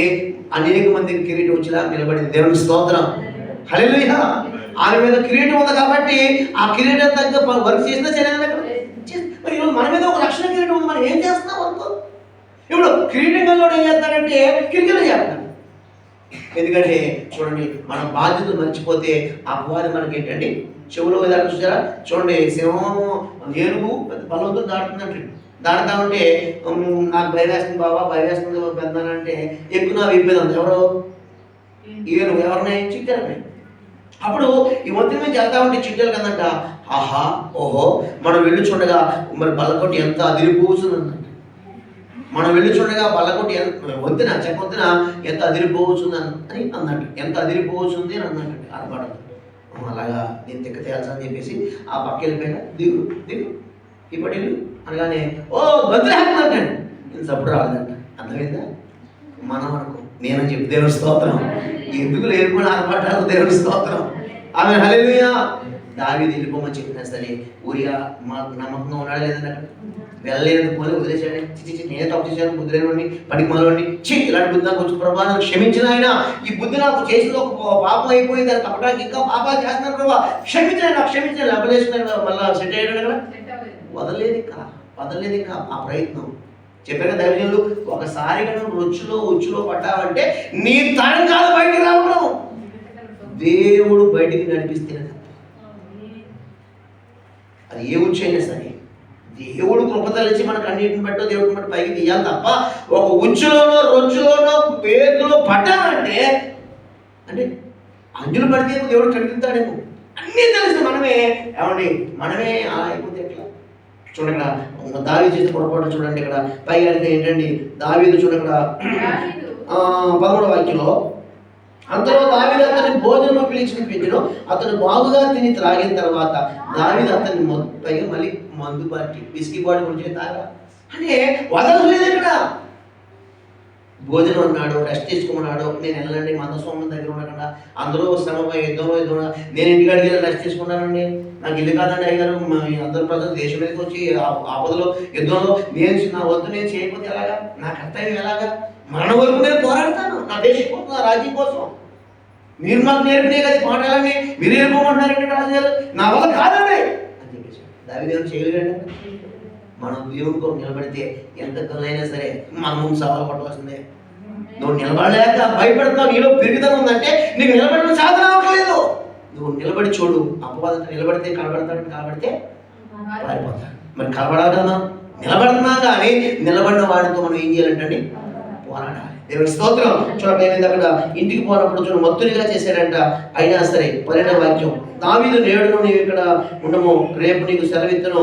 అనేక మందికి కిరీటం వచ్చేలా నిలబడింది. దేవునికి స్తోత్రం. హల్లెలూయా. ఆమె మీద కిరీటం ఉంది కాబట్టి ఆ కిరీటం తగ్గ వర్క్ చేసినా సరే. మరి ఈరోజు మన మీద ఒక రక్షణ కిరీటం ఉంది, మనం ఏం చేస్తున్నాం అనుకో. ఇప్పుడు కిరీటం కల్లో ఏం చేస్తాడంటే కిరీటం చేస్తాడు. ఎందుకంటే చూడండి మన బాధ్యతలు మర్చిపోతే అపవాది మనకి ఏంటండి చెవులో ఏదైనా చూసారా? చూడండి సింహం ఏనుగు పెద్ద బలవంతులు దాటుతుందంటే దాటుతా ఉంటే నాకు భయం వేస్తుంది బాబా, భయం వేస్తుంది పెద్దానంటే ఎక్కువ నా విప్పేదంత ఎవరో ఏనుగు ఎవరినై చిట్టారని. అప్పుడు ఈ ఒత్తిడి మీద వెళ్తా ఉంటే చిట్టలు కదంట, ఆహా ఓహో మనం వెళ్ళి చూడగా మరి బల్లకొట్టి ఎంత అదిరిపోతుందంట. మనం వెళ్ళి చూడగా బల్లకొట్టి వద్దున చెప్పొద్దున ఎంత అదిరిపోవచ్చుంది అని అన్నట్టు, ఎంత అదిరిపోవచ్చుంది అని అన్నట్టు ఆడపడదు. అలాగా నేను తిక్క తేల్చని చెప్పేసి ఆ పక్క వెళ్ళిపోయినా దిగు దిగు ఇప్పుడు వెళ్ళు అనగానే ఓ బద్రేస్తుందంటే నేను సప్పుడు రాలేదంట. అర్థమైందా? మనం అనుకో నేనని చెప్పి దేవుడి స్తోత్రం. ఎందుకు లేకుండా ఆడపడ్డారు దేవుడి స్తోత్రం. ఆమె హల్లెలూయా. దావీదు వెళ్ళిపోమని చెప్పినా సరే ఊరియా మాకు నమ్మకంగా ఉన్నాడా లేదంటే అక్కడ వెళ్ళలేదు పోలే వదిలేసాడు. చిచ్చి నేను తప్పు చేశాను, బుద్ధి లేనివాడిని, పనికి మొదలవాడిని, ఇలాంటి బుద్ధి నాకు వచ్చి ప్రభా నాకు క్షమించిన ఆయన, ఈ బుద్ధి నాకు చేసిన ఒక పాపం అయిపోయింది, దాన్ని కప్పడానికి ఇంకా పాపాలు చేస్తున్నాను ప్రభా క్షమించిన నాకు క్షమించిన అభిలేసిన మళ్ళీ సెట్ అయ్యాడు కదా. వదలలేదు ఇంకా ఆ ప్రయత్నం. చెప్పాక దైవజనులు ఒకసారి కనుక ఉచ్చులో పడ్డావంటే నీ తరం కాదు బయటికి రావడం, దేవుడు బయటికి నడిపిస్తేనే. అది ఏ ఉచ్చు అయినా సరే దేవుడు కృపతలిచి మనకు అన్నిటిని బట్టో దేవుడిని బట్టి పైకి తీయాలి తప్ప ఒక ఉచ్చులోనో రొచ్చులోనో పేరులో పడ్డామంటే అంటే అంజులు పడితే దేవుడు కనిపిస్తాడేమో. అన్నీ తెలిసిన మనమే ఏమండి మనమే అలా అయిపోతే ఎట్లా? చూడండి ఇక్కడ దావీదు చేసిన పొరపాటు చూడండి. ఇక్కడ పైగా ఏంటండి దావీదు చూడండి ఇక్కడ 13వ వాక్యంలో, అంతలో దావీదు అతని భోజనం పిలిచిను, అతను బాగుగా తిని త్రాగిన తర్వాత దావీదు అతన్ని పైగా మళ్ళీ మందు పార్టీ విస్కీ బాడీ గురించి తాగా అంటే వదలలేదు ఇక్కడ. భోజనం అన్నాడు, రెస్ట్ తీసుకోమన్నాడు. నేను వెళ్ళండి మందస్వామి దగ్గర ఉండకుండా అందరూ శ్రమపై యుద్ధంలో నేను ఇంటికాడికి వెళ్ళి రెస్ట్ తీసుకున్నానండి. నాకు ఇల్లు కాదండి అయ్యారు, అందరు ప్రజలు దేశం మీదకి వచ్చి ఆపదలో యుద్ధంలో నా వద్దు నేను చేయకపోతే ఎలాగా, నా కర్తవ్యం ఎలాగా, మరణ వరకు నేను పోరాడతాను నా దేశం కోసం, నా రాజ్యం కోసం. మీరు మాకు నేర్పినే కదా పాఠాలన్నీ మీరు నేర్పమంటున్నారండి రాజుగారు, నా వల్ల కాదండి అని చెప్పేసి దావీదు చేయలేదండి. మనం దేవుడి కోసం నిలబడితే ఎంత కలైనా సరే మన ముందు సవాలు పడవలసిందే. నువ్వు నిలబడలేక భయపడుతున్నావు, నీలో పెరుగుదల ఉందంటే నీకు నిలబడిన సాధన అవ్వట్లేదు. నువ్వు నిలబడి చూడు, అపవాదం నిలబడితే కనబడితే పారిపోతాడు. మరి కనబడాలి కదా, నిలబడుతున్నా కానీ నిలబడిన వాడితో మనం ఏం చేయాలంటే పోరాడాలి. దేవుడి స్తోత్రం. చూడండి ఏమైంది అక్కడ, ఇంటికి పోయినప్పుడు చూడు మత్తునిగా చేశాడంట. అయినా సరే 12వ వాక్యం, దావీదు నేడును నీవు ఇక్కడ ఉండము, రేపు నీకు సెలవిత్తును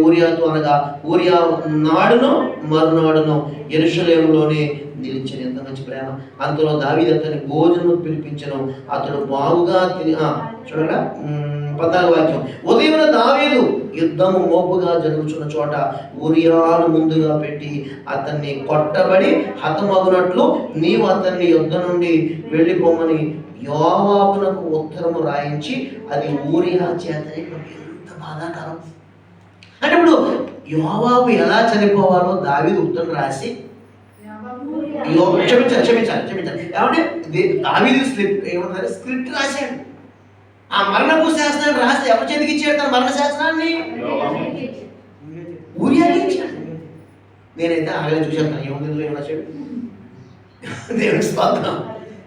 ఊరియాతో అనగా ఊరియా నాడును మరునాడును యెరూషలేములోనే నిలిచాను. ఎంత మంచి ప్రేమ. అంతలో దావీదు అతని భోజనం పిలిపించను, అతడు బాగుగా తిని చూడగా 14వ వాక్యం, ఉదయమున దావీదు యుద్ధము మోపుగా జరుగుతున్న చోట ఊరియాను ముందుగా పెట్టి అతన్ని కొట్టబడి హతమగునట్లు నీవు అతన్ని యుద్ధం నుండి వెళ్ళిపోమని యోవాబునకు ఉత్తరము రాయించి అది ఊరియా చేతనే. ఎంత బాధాకరం అంటే ఇప్పుడు యోవాబు ఎలా చనిపోవాలో దావీదు ఉత్తరం రాసి క్షమించాలి ఏమంటే దావీదు ఏమంటారు స్క్రిప్ట్ రాశాడు. ఆ మరణపు శాస్త్రాన్ని రాసి ఎవరి చేతికి ఇచ్చాడు? తన మరణ శాస్త్రాన్ని ఊరియాకి ఇచ్చాడు. నేనైతే ఆగలే చూశాను ఏముంది ఏం రాశాడు. దేవుని స్తోత్రం.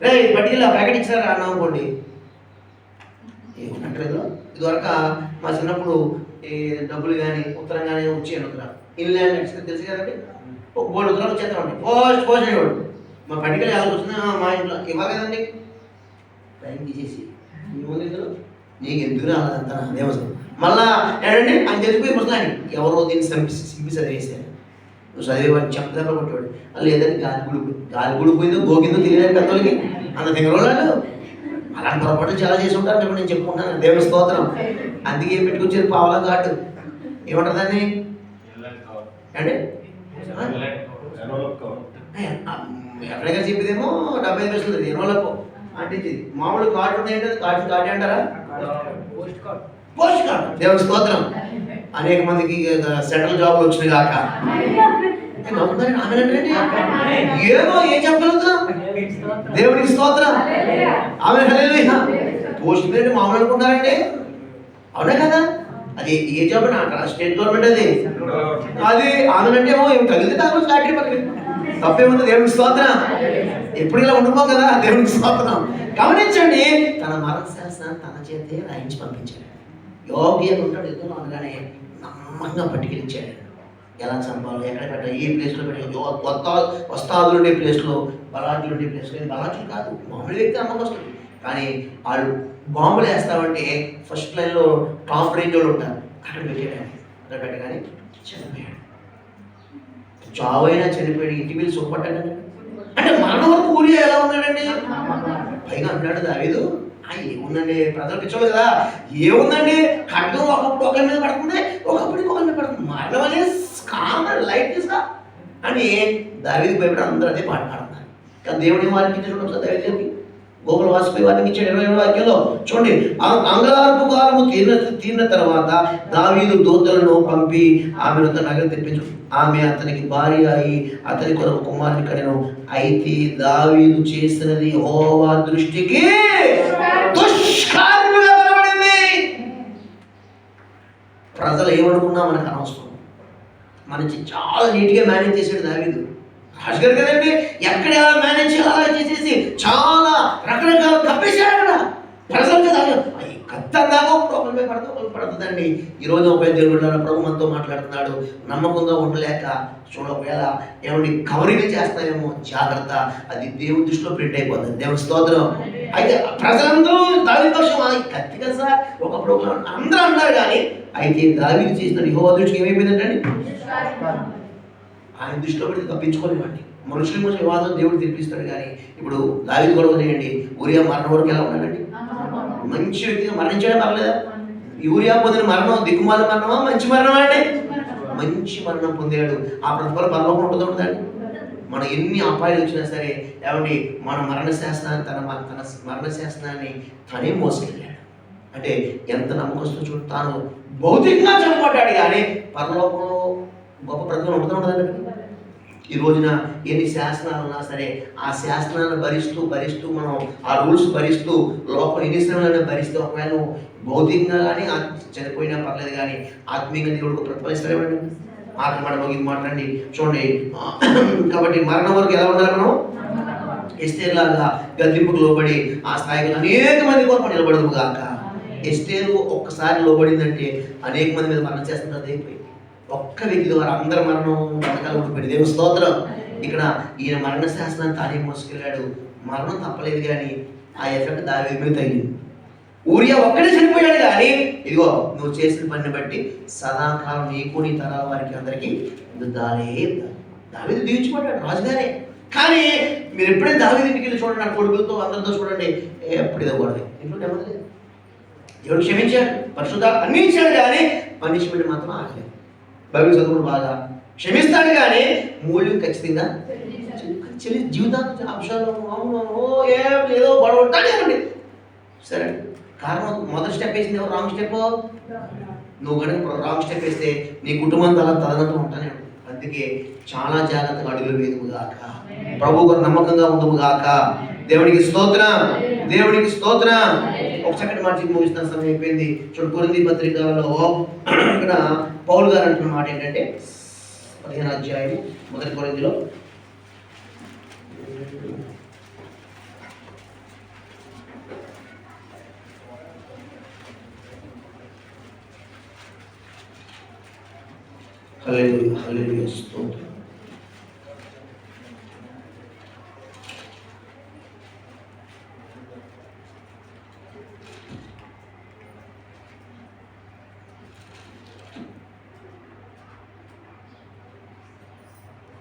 రే పట్టికలో ప్యాకెట్ ఇచ్చారా అన్నా అనుకోండి, ఏమన్నట్లేదు. ఇదివరకు మా చిన్నప్పుడు ఈ డబ్బులు కానీ ఉత్తరం కానీ వచ్చాను. ఉత్తరం ఇన్లాండ్ ఎక్స్ప్రెస్ తెలుసు కదండి, ఒక 3 ఉత్తరాలు వచ్చేస్తామండి. పోస్ట్ అయ్యేవాడు. మా పట్టికలు ఎలా వచ్చినా మా ఇంట్లో ఇవ్వాలి కదండి. టైం తీసేసి ఏముంది ఇందులో, నీకు ఎందుకు రాలేదంతా దేవసం మళ్ళా ఏంటంటే అని తెలిసిపోయి ముసలాని ఎవరో దీన్ని సింపి చదివేసారు. నువ్వు చదివేవాడిని చెప్తా కొట్టేవాడు. లేదని గాలి గుడిపోయిందో గోకిందో తెలియదు పెద్దోళ్ళకి, అంత తింగరోళ్ళు అలాంటి పొరపాటు చాలా చేసి ఉంటారు. ఇప్పుడు నేను చెప్పుకుంటాను. దేవుని స్తోత్రం. అందుకే ఏం పెట్టుకొచ్చారు పావలా ఘాటు ఏమంటారు దాన్ని అంటే ఎక్కడైనా చెప్పేదేమో 75 పైసలు ఎనోలప్పో అంటే మామూలు కార్డు ఉన్నాయంటే కార్డు అంటారా, పోస్ట్ కార్డు. దేవుని స్తోత్రం. అనేక మందికి సెంట్రల్ జాబ్లు వచ్చినాయి కాక ఏమో ఏం చెప్పగలుగుతాం. దేవునికి స్తోత్రం. ఆమె పోస్ట్ పేరు మామూలు అనుకుంటారండి, అవునా కదా? అది ఏ జాబ్ అంటారా? స్టేట్ గవర్నమెంట్ అది ఆమెనంటే ఏమో ఏం తగిలితే దాని ఫ్యాక్టరీ పక్కన తప్పేముంది. దేవునికి స్తోత్రం. ఎప్పుడు ఇలా ఉండిపో కదా. దేవునికి స్తోత్రం. గమనించండి, తన మరణ శాస్త్రాన్ని తన చేతే రాయించి పంపించాడు. యోగి అని ఉంటాడు, యుద్ధంలో అనగానే నమ్మకంగా పట్టుకెళ్ళించాడు. ఎలా చంపాలో, ఎక్కడ పెట్టాలి, ఏ ప్లేస్లో పెట్టాలి, వస్తాదులు ఉండే ప్లేస్లో, బలాజులు ఉండే ప్లేస్లో. బలాజులు కాదు, మామూలు వ్యక్తి నమ్మకం. కానీ వాళ్ళు బాంబులు వేస్తామంటే ఫస్ట్ లైన్లో టాప్ రేంజ్ వాళ్ళు ఉంటారు, అక్కడ పెట్టాడు. అక్కడ పెట్టగానే చనిపోయాడు. చావైనా చనిపోయాడు. ఇంటి మీద సుఖపడ్డాడు. అంటే మరణ వరకు ఊరియా ఎలా ఉన్నాడండి? పైగా అన్నాడు దావీదు, ఏముందండి ప్రజలు పిచ్చోడు కదా, ఏముందండి ఖడ్గం ఒకప్పుడు ఒకరి మీద పడుతుంది, ఒకప్పుడు ఇంకొకరి మీద పడుతుంది, మరణం అనేది కామన్ లైట్ తీసా అని దావీదు భయపడి అందరూ అదే పాట పాడుతున్నారు. కానీ దేవుని వారికి ఇచ్చాడు ఒకసారి దావీదుకి గోకుల వాసుపై వారికి ఇచ్చాడు. 20వ వాక్యంలో చూడండి, అంగళార్పు కాలము తీరిన తర్వాత దావీదు దూతలను పంపి ఆమెను తన నగరం తెప్పించు. ఆమె అతనికి భార్య అయి అతని కొరకు కుమారుని కనెను. అయితే దావీదు చేసినది యెహోవా దృష్టికి దుష్కార్యముగా కనబడింది. ప్రజలు ఏమనుకున్నా మనకు అనవసరం. మనకి చాలా నీట్గా మేనేజ్ చేశాడు దావీదు. రాజుగారు కదండి, ఎక్కడ ఎలా మేనేజ్ చేయాలా చేసేసి చాలా రకరకాల కప్పేశాడు అక్కడ ప్రజలు కదా. కత్తందాగా ఒకరిపై పడుతుందండి. ఈరోజు ఒక దేవుడు ప్రభు మనతో మాట్లాడుతున్నాడు. నమ్మకంగా ఉండలేక చూడకపోయేలా ఏమండి కవరింగ్ చేస్తామేమో, జాగ్రత్త. అది దేవుని దృష్టిలో ప్రింట్ అయిపోతుంది. దేవుని స్తోత్రం. అయితే ప్రజలందరూ దావీదు పక్షం కత్తి కదా సార్ ఒకప్పుడు అందరూ అన్నారు. కానీ అయితే దావీదు చేసిన యెహోవా దృష్టికి ఏమైపోయిందంటే ఆయన దృష్టిలో పెడితే తప్పించుకోలేమండి. మనుషుల మధ్య వివాదం దేవుడు తెప్పిస్తాడు. కానీ ఇప్పుడు దావీదు గొడవ చేయండి, ఊరియా మరణం వరకు ఎలా ఉన్నాడండి? మంచి వ్యక్తిగా మరణించడం పర్లేదా? యూరియా పొందిన మరణం దిక్కుమాల మరణమా మంచి మరణమా అండి? మంచి మరణం పొందాడు. ఆ ప్రతిఫలం పరలోకం ఉంటుందండి. మనం ఎన్ని అపాయాలు వచ్చినా సరే ఏమండి మన మరణ శాసనాన్ని తన మరణ శాసనాన్ని తనే మోసుకెళ్ళాడు. అంటే ఎంత నమ్మకస్తూ చూడు, తాను భౌతికంగా చనిపోతాడు కానీ పరలోకంలో గొప్ప ప్రతిఫలం ఉంటుందండి. ఈ రోజున ఎన్ని శాసనాలు ఉన్నా సరే ఆ శాసనాలను భరిస్తూ మనం ఆ రూల్స్ భరిస్తూ లోపల ఎన్ని శ్రమలను భరిస్తూ ఒకవేళ భౌతికంగా కానీ చనిపోయినా పర్లేదు కానీ ఆత్మీయంగా దేవుడికి ప్రతిఫలిస్తాడేమండి. మాట ఇది మాట్లాడండి చూడండి. కాబట్టి మరణం వరకు ఎలా ఉండాలి మనం? ఎస్తేరు లాగా గద్దింపుకు లోబడి ఆ స్థాయికి అనేక మంది కొరకు నిలబడదు కాక. ఎస్తేరు ఒక్కసారి లోబడిందంటే అనేక మంది మీద మరణం చేస్తున్నది అయిపోయింది. ఒక్క వ్యక్తి ద్వారా అందరి మరణం పథకాలు ఉండిపోయింది. దేవుని స్తోత్రం. ఇక్కడ ఈయన మరణ శాసనాన్ని తానే మోసుకెళ్ళాడు. మరణం తప్పలేదు కానీ ఆ ఎఫెక్ట్ దావీదు మీద తగిలింది. ఊరియా ఒక్కడే చనిపోయాడు కానీ ఇదిగో నువ్వు చేసిన పనిని బట్టి సదాకాలం నీకు నీ తరాల వారికి అందరికీ దావీదు దీవించబడ్డాడు రాజుగారే. కానీ మీరు ఎప్పుడైతే దావీదు ఇంటికి వెళ్ళి చూడండి, నా కొడుకులతో అందరితో చూడండి, ఎప్పుడు ఇదో గొడవ. ఇంట్లో నెమ్మది దేవుడు క్షమించాడు, పరిశుద్ధాలు అన్నీ ఇచ్చాడు కానీ పనిష్మెంట్ మాత్రం ఆగలేదు. బైబిల్ చదువుకుని బాగా క్షమిస్తాడు కానీ మూల్యం ఖచ్చితంగా జీవితాంత అంశాలు ఏదో గొడవ ఉంటాడేమండి. సరే కారణం మొదటి స్టెప్ వేసింది ఎవరు? Wrong step. నువ్వు కనుక రాంగ్ స్టెప్ వేస్తే నీ కుటుంబం తదనంతం ఉంటానే. అందుకే చాలా జాగ్రత్తగా అడుగులు వేదుముగాక, ప్రభు గారు నమ్మకంగా ఉందుముగాక. దేవునికి స్తోత్రం, దేవునికి స్తోత్రం. ఒక చక్కటి మాట ముగిస్తున్న సమయం అయిపోయింది. చూడు కొరింథీ పత్రికలో ఇక్కడ పౌలు గారు అంటున్న మాట ఏంటంటే 15వ అధ్యాయం 1 కొరింథీలో హల్లెలూయా హల్లెలూయా స్తోత్రం.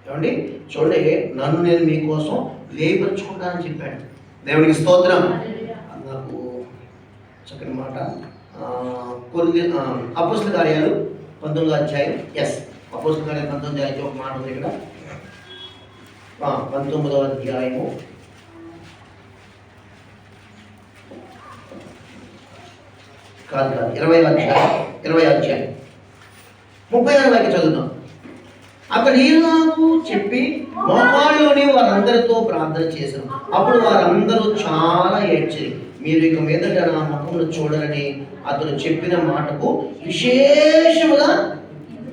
ఏమండి చూడండి, నన్ను నేను మీకోసం వేయపరుచుకుంటానని చెప్పాడు. దేవునికి స్తోత్రం. నాకు చక్కని మాట. అపోస్తల కార్యాలు 19వ అధ్యాయం. అపోస్తల కార్యాలు 19వ అధ్యాయం ఒక మాట ఉంది ఇక్కడ. 19వ అధ్యాయము కాదు 20వ అధ్యాయం 36వ వాక్యం చదువుతాం. అతడు ఈలాగు చెప్పి మోకాళ్ళలోని వారందరితో ప్రార్థన చేశారు. అప్పుడు వారందరూ చాలా ఏడ్చి, మీరు ఇక మీదట నా ముఖమును చూడరని అతడు చెప్పిన మాటకు విశేషముగా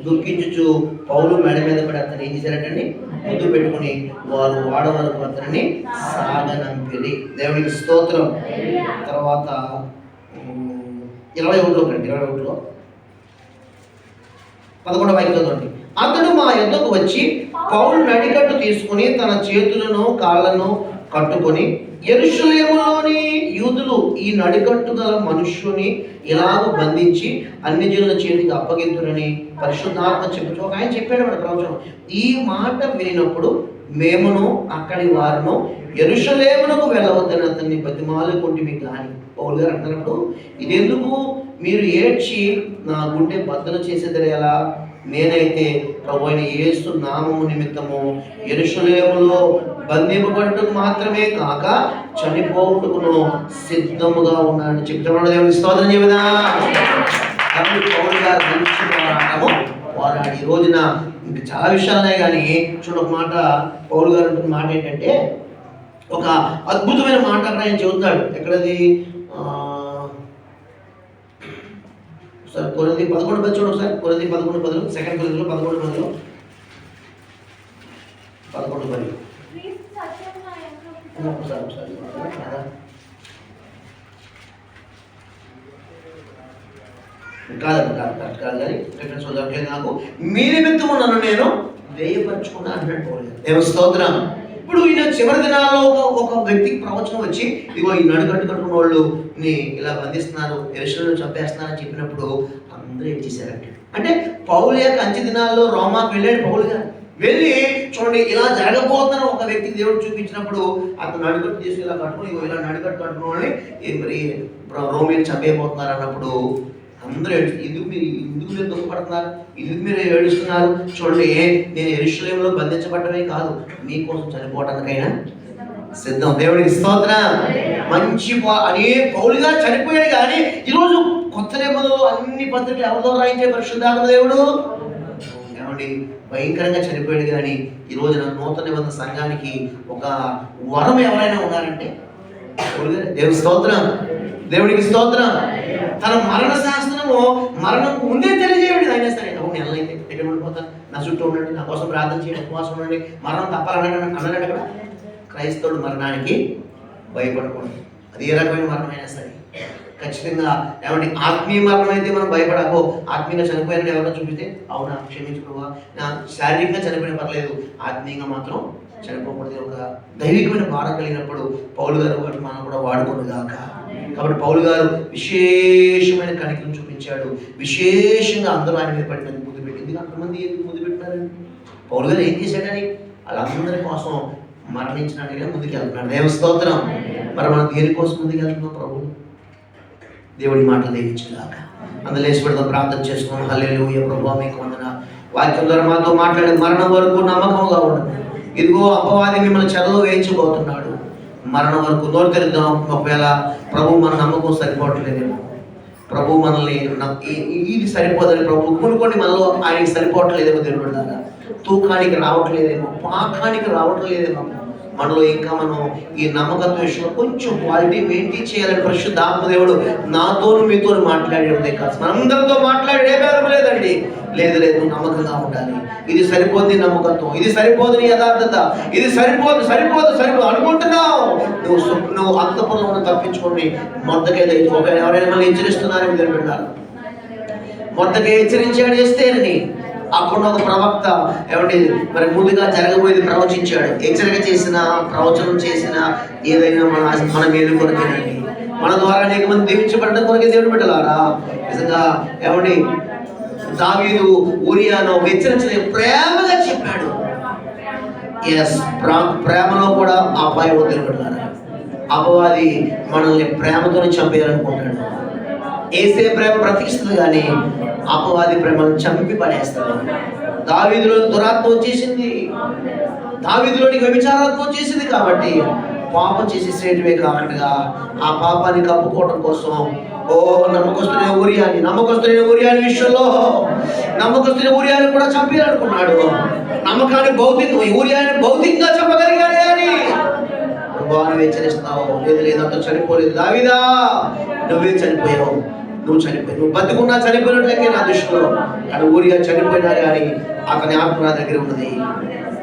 దుఃఖించుచు పౌలు మెడ మీద పడి అతను ఏం చేశారటండి, ముద్దు పెట్టుకుని వారు వాడవరకు అతనిని సాగనంపిరి. దేవునికి స్తోత్రం. తర్వాత 21లో 11వ వాక్యం చదవండి. అతడు మా యొద్దకు వచ్చి పౌలు నడికట్టు తీసుకుని తన చేతులను కాళ్ళను కట్టుకొని, యెరూషలేములోని యూదులు ఈ నడికట్టు గల మనుష్యుని ఇలాగ బంధించి అన్ని జనుల చేతికి అప్పగింతురని పరిశుద్ధాత్మ చెప్పుచు ఒక ఆయన చెప్పాడు మన ప్రవచనం. ఈ మాట వినినప్పుడు మేమును అక్కడి వారును యెరూషలేమునకు వెళ్ళవద్దని అతన్ని బతిమాలుకుంటే కానీ. పౌలు గారు అంటున్నప్పుడు, ఇదెందుకు మీరు ఏడ్చి నా గుండె బద్దలు చేసేది ఎలా? నేనైతే ప్రభువైన యేసు నామము నిమిత్తము యెరూషలేములో బంధింపబడుటకు మాత్రమే కాక చనిపోవుటకును సిద్ధముగా ఉన్నానని చెప్తున్నాడు. దేవుని స్తోత్రం చెబుదా. పౌలు గారు మంచి పోరాడి ఈ రోజున ఇంకా చాలా విషయాలున్నాయి కానీ చూడ ఒక మాట పౌలు గారు అంటున్న మాట ఏంటంటే, ఒక అద్భుతమైన మాట అక్కడ ఆయన చెబుతాడు. ఎక్కడది? ఒకసారి కొరింథీ 11 చూడండి. ఒకసారి కొరింథీ 11:10, 2 కొరింథీలో 11:10. కాదు కానీ రిఫరెన్స్ వదలట్లేదు నాకు. మీ నిమిత్తము నన్ను నేను వేయపరుచుకున్నా అన్నాడు పౌలు. దేవుని స్తోత్రం. ఇప్పుడు ఈయన చివరి దినాల్లో ఒక వ్యక్తికి ప్రవచనం వచ్చి, ఇదిగో ఈ నడుకట్టు కట్టుకున్న వాళ్ళు ఇలా బంధిస్తున్నారు, యెరూషలేములో చంపేస్తున్నారు అని చెప్పినప్పుడు అందరూ ఏం చేశారంటే, అంటే పౌలు యొక్క అంచె దినాల్లో రోమాకు వెళ్ళాడు పౌలు గారు. వెళ్ళి చూడండి, ఇలా జరగబోతున్న ఒక వ్యక్తికి దేవుడు చూపించినప్పుడు అతను నడికట్టు చేసి ఇలా కట్టుకుని, ఇలా నడికట్టు కట్టుకుని మరి రోమిని చంపేయబోతున్నారు అన్నప్పుడు అందరూ ఎందుకు మీరు దుఃఖపడుతున్నారు, ఎందుకు మీరు ఏడుస్తున్నారు? చూడండి, నేను యెరూషలేములో బంధించబడమే కాదు, మీకోసం చనిపోవడానికైనా సిద్ధం. దేవుడికి స్తోత్రం. మంచి పౌలుగా చనిపోయాడు. కానీ ఈరోజు కొత్త నిబంధనలో అన్ని పత్రికలు ఎవరితో రాయించే పరిశుద్ధాత్మ దేవుడు ఏమండి భయంకరంగా చనిపోయాడు. కానీ ఈ రోజున నూతన నిబంధన సంఘానికి ఒక వరం ఎవరైనా ఉన్నారంటే దేవుడి స్తోత్రం, దేవుడికి స్తోత్రం. తన మరణ శాస్త్రము మరణం ముందే తెలియజేయండి. అయినా సరే అవును ఎల్లైతే ఎక్కడ ఉండిపోతాను, నా చుట్టూ ఉండండి, నా కోసం ప్రార్థన చేయండి, ఉపవాసం ఉండండి, మరణం తప్పాలన్నాడు అక్కడ. క్రైస్తవుడు మరణానికి భయపడకూడదు. అది ఏ రకమైన మరణమైనా సరే ఖచ్చితంగా ఏమంటే ఆత్మీయ మరణం అయితే మనం భయపడకో. ఆత్మీయంగా చనిపోయారని ఎవరైనా చూపిస్తే అవునా క్షమించు ప్రభువా, నా శారీరకంగా చనిపోయిన పర్లేదు, ఆత్మీయంగా మాత్రం చనిపోకూడదు. ఒక దైవికమైన భారం కలిగినప్పుడు పౌలు గారు వాటి మనం కూడా వాడుకోనుగాక. కాబట్టి పౌలు గారు విశేషమైన కనికరం చూపించాడు. విశేషంగా అందరూ ఆయన మీద పడిన ముద్దు పెట్టింది. అంతమంది ఎందుకు ముద్దు పెట్టినారండి? పౌలు గారు ఏం చేశాడని వాళ్ళందరి కోసం మరణించడానికి ముందుకు వెళ్తున్నాడు. దేవ స్తోత్రం. మరి మనం దేనికోసం ముందుకు వెళ్తున్నాం? ప్రభు దేవుడి మాటలు దీవించుగాక. అందులో లేచి పెడదాం, ప్రార్థన చేసుకున్నాం. హల్లెలూయా. ప్రభువా మీకు వందనాలు. వాక్యం ద్వారా మాతో మాట్లాడే మరణం వరకు నమ్మకంగా ఉండదు. ఇదిగో అపవాది మిమ్మల్ని చెరలో వేయించబోతున్నాడు. మరణం వరకు నోరు తెరుద్దాం. ఒకవేళ ప్రభు మన నమ్మకం సరిపోవట్లేదేమో, ప్రభు మనల్ని ఇది సరిపోదని ప్రభు కొన్ని మనలో ఆయనకి సరిపోవట్లేదేమో, దేవుడు ద్వారా తూకానికి రావట్లేదేమో, పాకానికి రావట్లేదేమో, మనలో ఇంకా మనం ఈ నమ్మకత్వ విషయంలో కొంచెం క్వాలిటీ మెయింటైన్ చేయాలని పరిశుద్ధ ఆత్మదేవుడు నాతోను మీతో మాట్లాడేదే కాదు, మనందరితో మాట్లాడే భేదం లేదండి. లేదు నమ్మకంగా ఉండాలి. ఇది సరిపోద్ది నమ్మకత్వం, ఇది సరిపోదు యథార్థత, ఇది సరిపోదు అనుకుంటున్నావు. నువ్వు అంతపురంలో తప్పించుకోండి. మొదటికైతే ఎవరైనా మళ్ళీ హెచ్చరిస్తున్నారని తెలిపెట్టాలి. మొదటికే హెచ్చరించాడు ఎస్తేరని. అక్కడ ఒక ప్రవక్త ఏమంటే మరి ముందుగా జరగబోయేది ప్రవచించాడు. హెచ్చరిక చేసిన, ప్రవచనం చేసిన ఏదైనా మన మేలు కొరకేనండి. మన ద్వారా అనేక మంది దీవించబడ్డ కొరకే దేవుడు బిడ్డలారా. నిజంగా ఏమండి దావీదు ఊరియాను హెచ్చరించిన ప్రేమగా చెప్పాడు. ప్రేమలో కూడా అపాయం దేవుడు బిడ్డలారా. అపవాది మనల్ని ప్రేమతోనే చంపేయాలనుకుంటాడు. ఏసే ప్రేమ ప్రతిష్ఠితుంది, కానీ అపవాది ప్రేమను చంపి పడేస్తాడు. దావీదులో దురాత్మ వచ్చేసింది, దావీదులోని వ్యభిచారాత్మ వచ్చేసింది. కాబట్టి పాపం చేసి స్ట్రేట్వే కాకుండా ఆ పాపాన్ని కప్పుకోవడం కోసం నమ్మకస్తున్న ఊరియాని విషయంలో నమ్మకస్తున్న ఊరియాని కూడా చంపేయాలనుకున్నాడు. నమ్మకాన్ని ఊరియాని భౌతికంగా చంపగలిగాడు. కానీ నువ్వు హెచ్చరిస్తావు, లేదు అంత చనిపోలేదు. దావీదా నువ్వే చనిపోయావు, నువ్వు బతుకున్నా చనిపోయినట్లయితే నా దృష్టిలో. కానీ ఊరిగా చనిపోయినా కానీ అతని ఆత్మ నా దగ్గర ఉన్నది.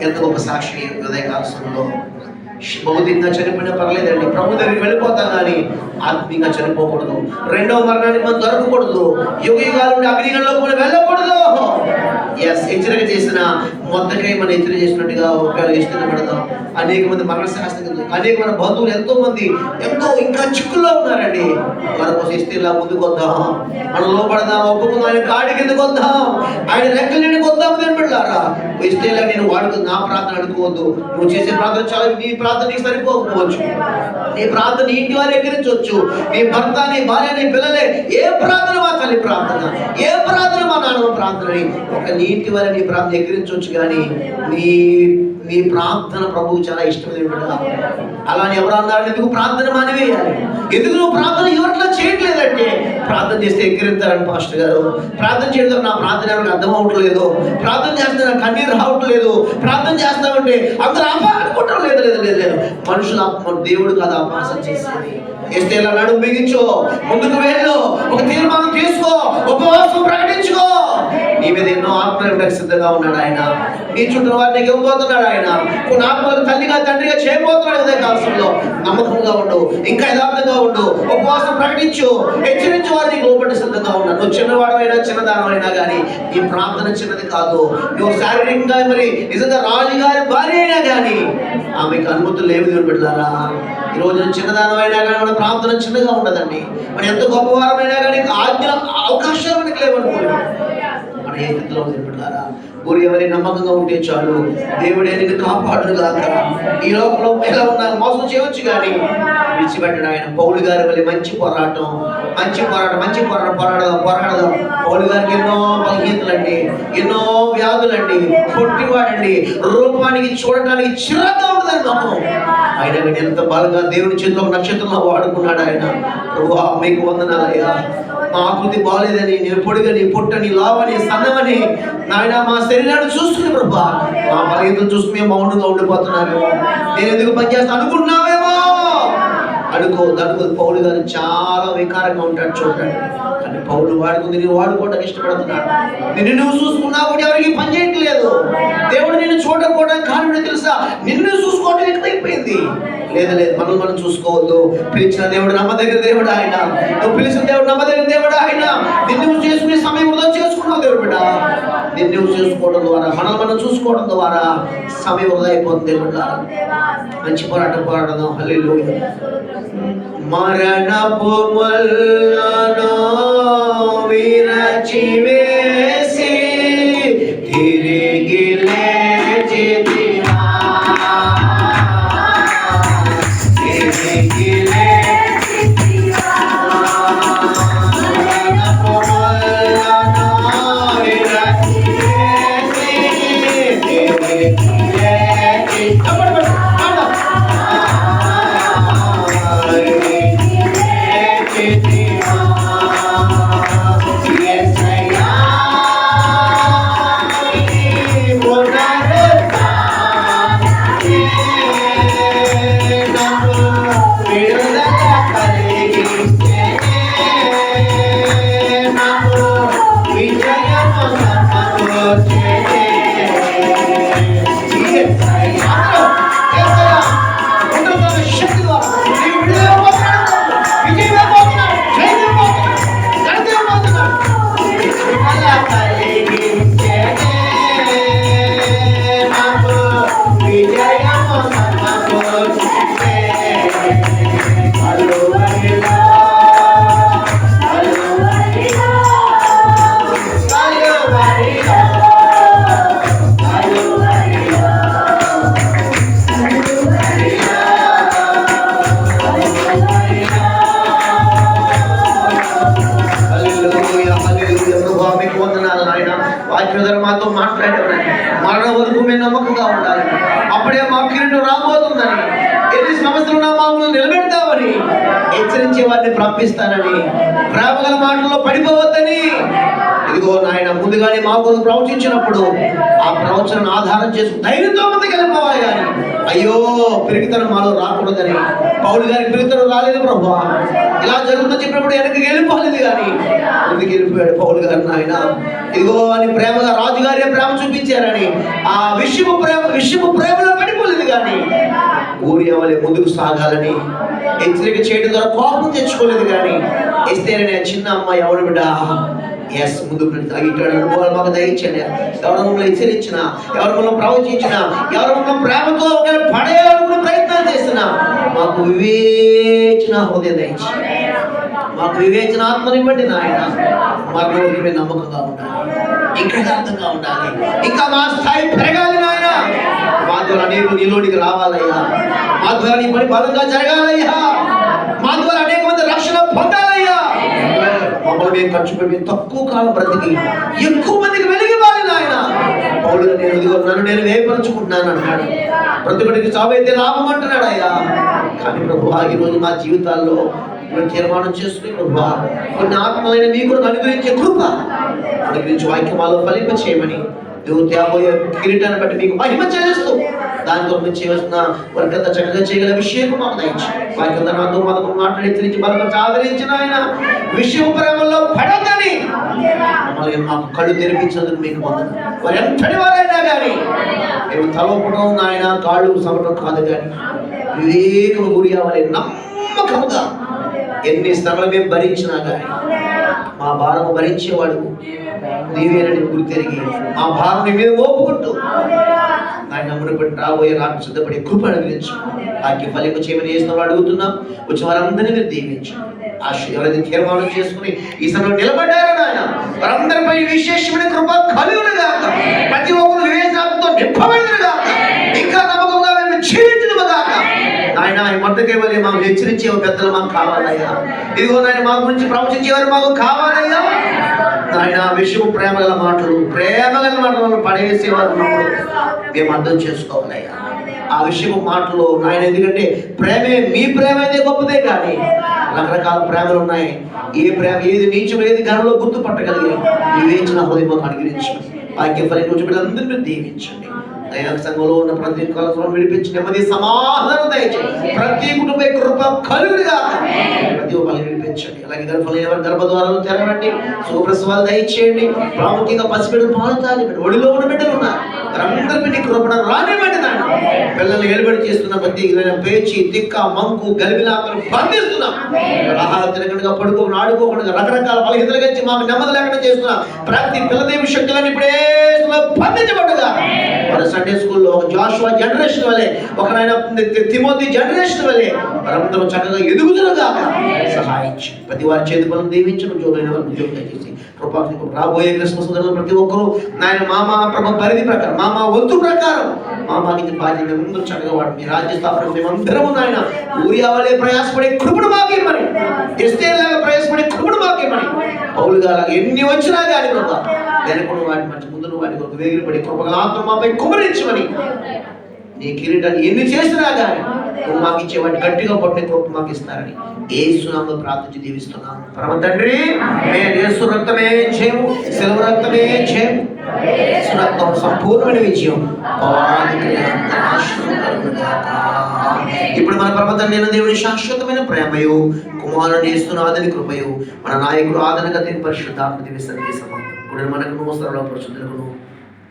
ఎంత గొప్ప సాక్షి ఉదయకాల సమయంలో. భౌతికంగా చనిపోయినా పర్లేదండి, ప్రభు దగ్గరికి వెళ్ళిపోతాం, కానీ ఆత్మీయంగా చనిపోకూడదు. రెండవ మరణానికి మనం దొరకకూడదు. యుగాల నుండి అగ్నిగంలో కూడా వెళ్ళకూడదు. హెచ్చరిక చేసిన మొత్తకై మనం హెచ్చరిక చేసినట్టుగా ఒకవేళ ఇష్టం పెడతాం. అనేక మంది మరణ శాస్త్రం, అనేక మంది బంధువులు ఎంతో ఇంకా చిక్కుల్లో ఉన్నారండి. వారి కోసం ఇస్తేలా ముందుకు వద్దాం, మనం లోపడదాం, ఒప్పుకుందాం, ఆయన కాడి కిందకు వద్దాం, ఆయన రెక్కలేని వద్దాం. నేను పెళ్ళారా ఇస్తేలా నేను నా ప్రార్థన అడుకోవద్దు. నువ్వు చేసే ప్రార్థన చాలా, నీ ప్రార్థన నీకు సరిపోకపోవచ్చు. నీ ప్రార్థన నీ ఇంటి వారు ఎక్కిరించవచ్చు, నీ భర్త, నీ భార్య, నీ పిల్లలే. ఏ ప్రార్థన మా తల్లి ప్రార్థన, ఏ ప్రార్థన మా నాన్న ప్రార్థనని ఒక నీ ఇంటి వారి నీ ప్రార్థన ఎక్కిరించవచ్చు. కానీ నీ ప్రార్థన ప్రభువు చాలా ఇష్టమైన బిడ్డ. అలానే ఎవరు అన్నారు ఎందుకు ప్రార్థన మానివేయాలి? ఎందుకు నువ్వు ప్రార్థన ఎవరిలో చేయట్లేదంటే ప్రార్థన చేస్తే ఎక్కిరిస్తారని పాస్టర్ గారు. ప్రార్థన చేయడం నా ప్రార్థన ఎవరికి అర్థం అవట్లేదు, ప్రార్థన చేస్తే నాకు కన్నీరు రావట్లేదు, ప్రార్థన చేస్తామంటే అందరూ అనుకోవటం లేదు. మనుషులు దేవుడు కదా అపాసం చేసేది. చేస్తే ఇలా నడుము బిగించో, ముందుకు వెళ్ళు, ఒక తీర్మానం తీసుకో, ఉపవాసం ప్రకటించుకో. నీ మీద ఎన్నో ఆత్మలకు సిద్ధంగా ఉన్నాడు ఆయన. నీ చుట్టూ వారిని ఇవ్వబోతున్నాడు ఆయన. కొన్ని ఆత్మలకు తల్లిగా తండ్రిగా చేయబోతున్నాడు. ఉదయ కాలంలో నమ్మకంగా ఉండు, ఇంకా యథార్థంగా ఉండు, ఉపవాసం ప్రకటించు, హెచ్చరించు. వారిని లోపడి సిద్ధంగా ఉన్నాడు. నువ్వు చిన్నవాడమైనా చిన్నదానమైనా కానీ నీ ప్రార్థన చిన్నది కాదు. నువ్వు శారీరకంగా మరి నిజంగా రాజుగారి భార్య అయినా కానీ ఆమెకు అనుమతులు లేవు. దేవుడు పెట్టారా ఈ రోజు చిన్నదానమైనా కానీ మన ప్రార్థన చిన్నగా ఉండదండి. మనం ఎంత గొప్పవారమైనా కానీ ఆజ్ఞ అవకాశాలు మనకి లేవనుకోలేదు. మన ఏ స్థితిలో పెట్టారా ఊరు ఎవరి నమ్మకంగా ఉంటే చాలు, దేవుడే నిన్ను కాపాడును గాక. ఈ లోకంలో ఎలా ఉన్నా మోసం చేయవచ్చు కానీ విడిచిపెట్టడు ఆయన. పౌలు గారి వల్ల మంచి పోరాటం పోరాడదాం. పౌలు గారికి ఎన్నో బలహీనతలండి, ఎన్నో వ్యాధులండి, పొట్టివాడండి, రూపానికి చూడటానికి చిరాగ్గా ఉంటుందండి మొహం. ఆయన ఎంత బలంగా దేవుని చేతిలో నక్షత్రంలో వాడుకున్నాడు ఆయన. ప్రభువా మీకు వందనాలయ్యా, మా ఆకృతి బాగాలేదని, నేను పొడిగని, పొట్టని, లావని, సన్నమని నాయన మా శరీరాన్ని చూసుకుని ప్రభా, మా బలహీనతలు చూసుకుని మేము మౌనంగా ఉండిపోతున్నామేమో, నేను ఎందుకు పనిచేస్తా అనుకుంటున్నావేమో అనుకోదు. పౌలు గారు చాలా వికారంగా ఉంటాడు చూడండి. కానీ పౌలు వాడుకుంది నేను వాడుకోవడానికి ఇష్టపడుతున్నాడు. నిన్ను నువ్వు చూసుకున్నా కూడా ఎవరికి పని చేయట్లేదు. దేవుడు నిన్ను చూడకపోవడానికి కారణం తెలుసా? నిన్ను చూసుకోవడం ఎక్కువైపోయింది. లేదు మనం చూసుకోవద్దు. పిలిచిన దేవుడు నమ్మదగిన దేవుడు ఆయన. నువ్వు పిలిచిన దేవుడు నమ్మదగిన దేవుడు ఆయన. నిన్ను చేసుకునే సమయం వృధా చేసుకున్నావు దేవుడు బిడ్డ. నిన్ను చూసుకోవడం ద్వారా, మనం చూసుకోవడం ద్వారా సమయం వృధా అయిపోతుంది దేవుడు. మంచి పోరాటం హల్లెలూయా. మరణపు ముళ్ళను విరచి వేసి తిరిగి లేచితివా, తిరిగి లేచితివా. మరణపు ముళ్ళను విరచి వేసి తిరిగి లేచితివా. మాతో మాట్లాడేవాడు. మరణ వరకు మేము నమ్మకంగా ఉండాలి. అప్పుడే మా కిరీటం రాబోతుందని, ఎన్ని సమస్యలు నా మామూలు నిలబెడతామని హెచ్చరించే వారిని పంపిస్తానని, ప్రేమగల మాటల్లో పడిపోవద్దని. ఇదిగో నాయన, ముందుగానే మా కోసం ప్రవచించినప్పుడు ఆ ప్రవచనం ఆధారం చేసుకుని ధైర్యంతో ముందుకు వెళ్ళిపోవాలి. కానీ అయ్యో పిరికితనం మాలో రాకూడదని. పౌలు గారికి పిరికితనం రాలేదు ప్రభువా, ఇలా జరుగుతుందని చెప్పినప్పుడు వెనక్కి వెళ్ళిపోలేదు కానీ ముందుకు వెళ్ళిపోయాడు పౌలు గారు. నాయన ఇదిగో అని ప్రేమగా రాజుగారే ప్రేమ చూపించారని ఆ విషయము ప్రేమలో పడిపోలేదు కానీ ఊరి అవలే ముందుకు సాగాలని హెచ్చరిక చేయడం ద్వారా కోపం తెచ్చుకోలేదు. కానీ ఎస్తేరనే చిన్న అమ్మాయి ఎవరు బిడ్డ ఎస్ ముందుకు ఇటువంటి అనుభవాలు మాకు దయచండి. ఎవరు మమ్మల్ని హెచ్చరించిన, ఎవరు మమ్మల్ని ప్రవచించిన, ఎవరు మమ్మల్ని ప్రేమతో పడేయాలనుకునే ప్రయత్నాలు చేసినా మాకు వివేచన హృదయం దయచండి. మాకు వివేచన ఆత్మనివ్వండి నాయన. మాకు మేము నమ్మకంగా ఉండాలి, ఇంకా అర్థంగా ఉండాలి, ఇంకా మా స్థాయి పెరగాలి నాయన. మా ద్వారా అనేక నీలోనికి రావాలయ్యా. మా ద్వారా నీ పని బలంగా జరగాలయ్యా. మా ద్వారా అనేక మంది రక్షణ పొందాలయ్యా. మమ్మల్ని మేము ఖర్చు పెట్టి తక్కువ కాలం బ్రతికి ఎక్కువ మందికి వెలిగివ్వాలి నాయన. పౌలు నన్ను నేను వేపరుచుకుంటున్నాను అన్నాడు. బ్రతుకుడికి చావైతే లాభం అంటున్నాడు అయ్యా. కానీ ప్రభువా, ఈరోజు మా జీవితాల్లో తీర్మానం చేసుకుని ప్రభువా, కొన్ని ఆత్మలైన మీ కూడా అనుగ్రహించే కృప అనుగ్రహించి వాక్యమాలో ఫలింప చేయమని దేవుడు తేబోయే కిరీటాన్ని బట్టి మీకు మహిమ చేస్తూ దాని కొరకు చేయవలసిన వర్గంతా చక్కగా చేయగల విషయం మాకు దయచి వాక్యంతా నాతో మాతో మాట్లాడి బలపరిచి ఆదరించిన ఆయన విషయం ప్రేమలో పడదని మమ్మల్ని మాకు కళ్ళు తెరిపించినందుకు మీకు వందనాలు. వారు ఎంతటి వారైనా కానీ మేము తలపడం నాయన కాళ్ళు సమటం కాదు, కానీ వివేకం గురి అవ్వాలి. నమ్మకంగా ఎన్ని శ్రమలు మేము భరించినా కానీ మా భారం భరించేవాడు నీవేనని గురి తిరిగి మా భారం మీద ఓపుకుంటూ ఆయన మునుపటి రాబోయే రాకు సిద్ధపడే కృప అనుగ్రహించు. వాక్య ఫలింప చేయమని చేస్తున్న అడుగుతున్నాం. వచ్చి వారందరినీ మీరు దీవించు, ఎవరైతే తీర్మానం చేసుకుని ఈ సమయంలో నిలబడ్డారో నాయన వారందరిపై విశేషమైన కృప కలుగును గాక. ప్రతి ఒక్కరు వివేచనతో నింపబడును గాక. ఇంకా నమ్మకంగా మేము జీవించును గాక. ఆయన ఈ మొట్టకే వెళ్ళి మాకు హెచ్చరించే పెద్దలు మాకు కావాలయ్యా. ఇదిగో నాయన మా గురించి ప్రవచించేవారు మాకు కావాలయ్యా. ఆయన విషయం ప్రేమగల మాటలు పడేసేవారు ఉన్నప్పుడు మేము అర్థం చేసుకోవాలయ్యా. ఆ విషయపు మాటలు ఆయన, ఎందుకంటే ప్రేమే మీ ప్రేమ అయితే గొప్పదే, కానీ రకరకాల ప్రేమలు ఉన్నాయి. ఏ ప్రేమ ఏది నీచం ఏది ఘనంలో గుర్తుపట్టగలిగి వివేచన హృదయం అనుగ్రహించండి. వాక్య ఫలితం బిడ్డలందరినీ దీవించండి. దైవ సంఘంలో ఉన్న ప్రతి కలసం విడిపించి నెమ్మది సమాధానం దయచేయండి. ప్రతి కుటుంబ కృప కలుగునుగా ప్రతి ఒక్కరిని విడిపించండి. అలాగే గర్భద్వారాలు తెరవండి. సుప్రసవాలు దయచేయండి. ప్రాముఖ్యంగా పసిబిడ్డలు పాలు తాగి ఒడిలో ఉన్న బిడ్డలు ఉన్నారు. అందరిపై కృపణ రానివ్వండి. నాయన పిల్లల్ని ఎలుబడి చేస్తున్న ప్రతి పేచి తిక్క మంకు గలిబిలాకలు బంధిస్తున్నాం. ఆహారం తినకుండా పడుకోకుండా ఆడుకోకుండా రకరకాల బలహీనతలు గచ్చి మాకు నెమ్మది లేకుండా చేస్తున్నా ప్రతి పిల్లదేవి శక్తులను ఇప్పుడే బంధించబడ్డగా. సండే స్కూల్లో ఒక జాషువా జనరేషన్ వల్లే, ఒక తిమోతి జనరేషన్ వల్లే వారందరూ చక్కగా ఎదుగుదలగా సహాయించి ప్రతి వారి చేతి పనులు దీవించడం జోలైన వారిని ఉద్యోగం చేసి కృపాకు రాబోయే క్రిస్మస్ ప్రతి ఒక్కరూ నాయన మామ ప్రభ పరిధి ప్రకారం మామ వంతు ప్రకారం మామాకి బాధ్యత ముందు చక్కగా వాడు మీ రాజ్య స్థాపన మేమందరము నాయన ఊరియా వలె ప్రయాసపడే కృపణ మాకేమని, ఎస్తేలాగా ప్రయాసపడే కృపణ మాకేమని, పౌలుగా అలాగా ఎన్ని వచ్చినా కానీ ప్రభా వెనకున్న వాటి మంచి ముందున్న వాటి కొరకు వేగిరపడి కృపగల ఆత్మ మాపై కుమరించమని, నీ కిరీటాన్ని ఎన్ని చేసినా కానీ నువ్వు మాకు ఇచ్చేవాడిని గట్టిగా పట్టిన కృప మాకు ఇస్తారని యేసు నామములో ప్రార్థించి దీవిస్తున్నాను. పరమ తండ్రి, యేసు రక్తమే జయం, శిలువ రక్తమే జయం, యేసు రక్తం సంపూర్ణమైన విజయం. ఇప్పుడు మన పరమ తండ్రి అయిన దేవుని శాశ్వతమైన ప్రేమయు, కుమారుని యేసునాథుని కృపయు, మన నాయకుడు ఆదరణగతిని పరిశుద్ధాత్మ దివ్య సందేశము ఇప్పుడు మనకు నూసరలో పరిశుద్ధులకు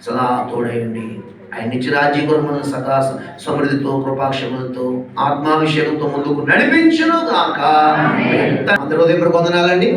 సదా తోడయండి. ఆయన నిత్య రాజ్యం కొరకు మనల్ని సదా సమృద్ధితో కృపాక్షములతో ఆత్మాభిషేకంతో ముందుకు నడిపించును గాక. అందరూ ఉదయం వందనాలండి.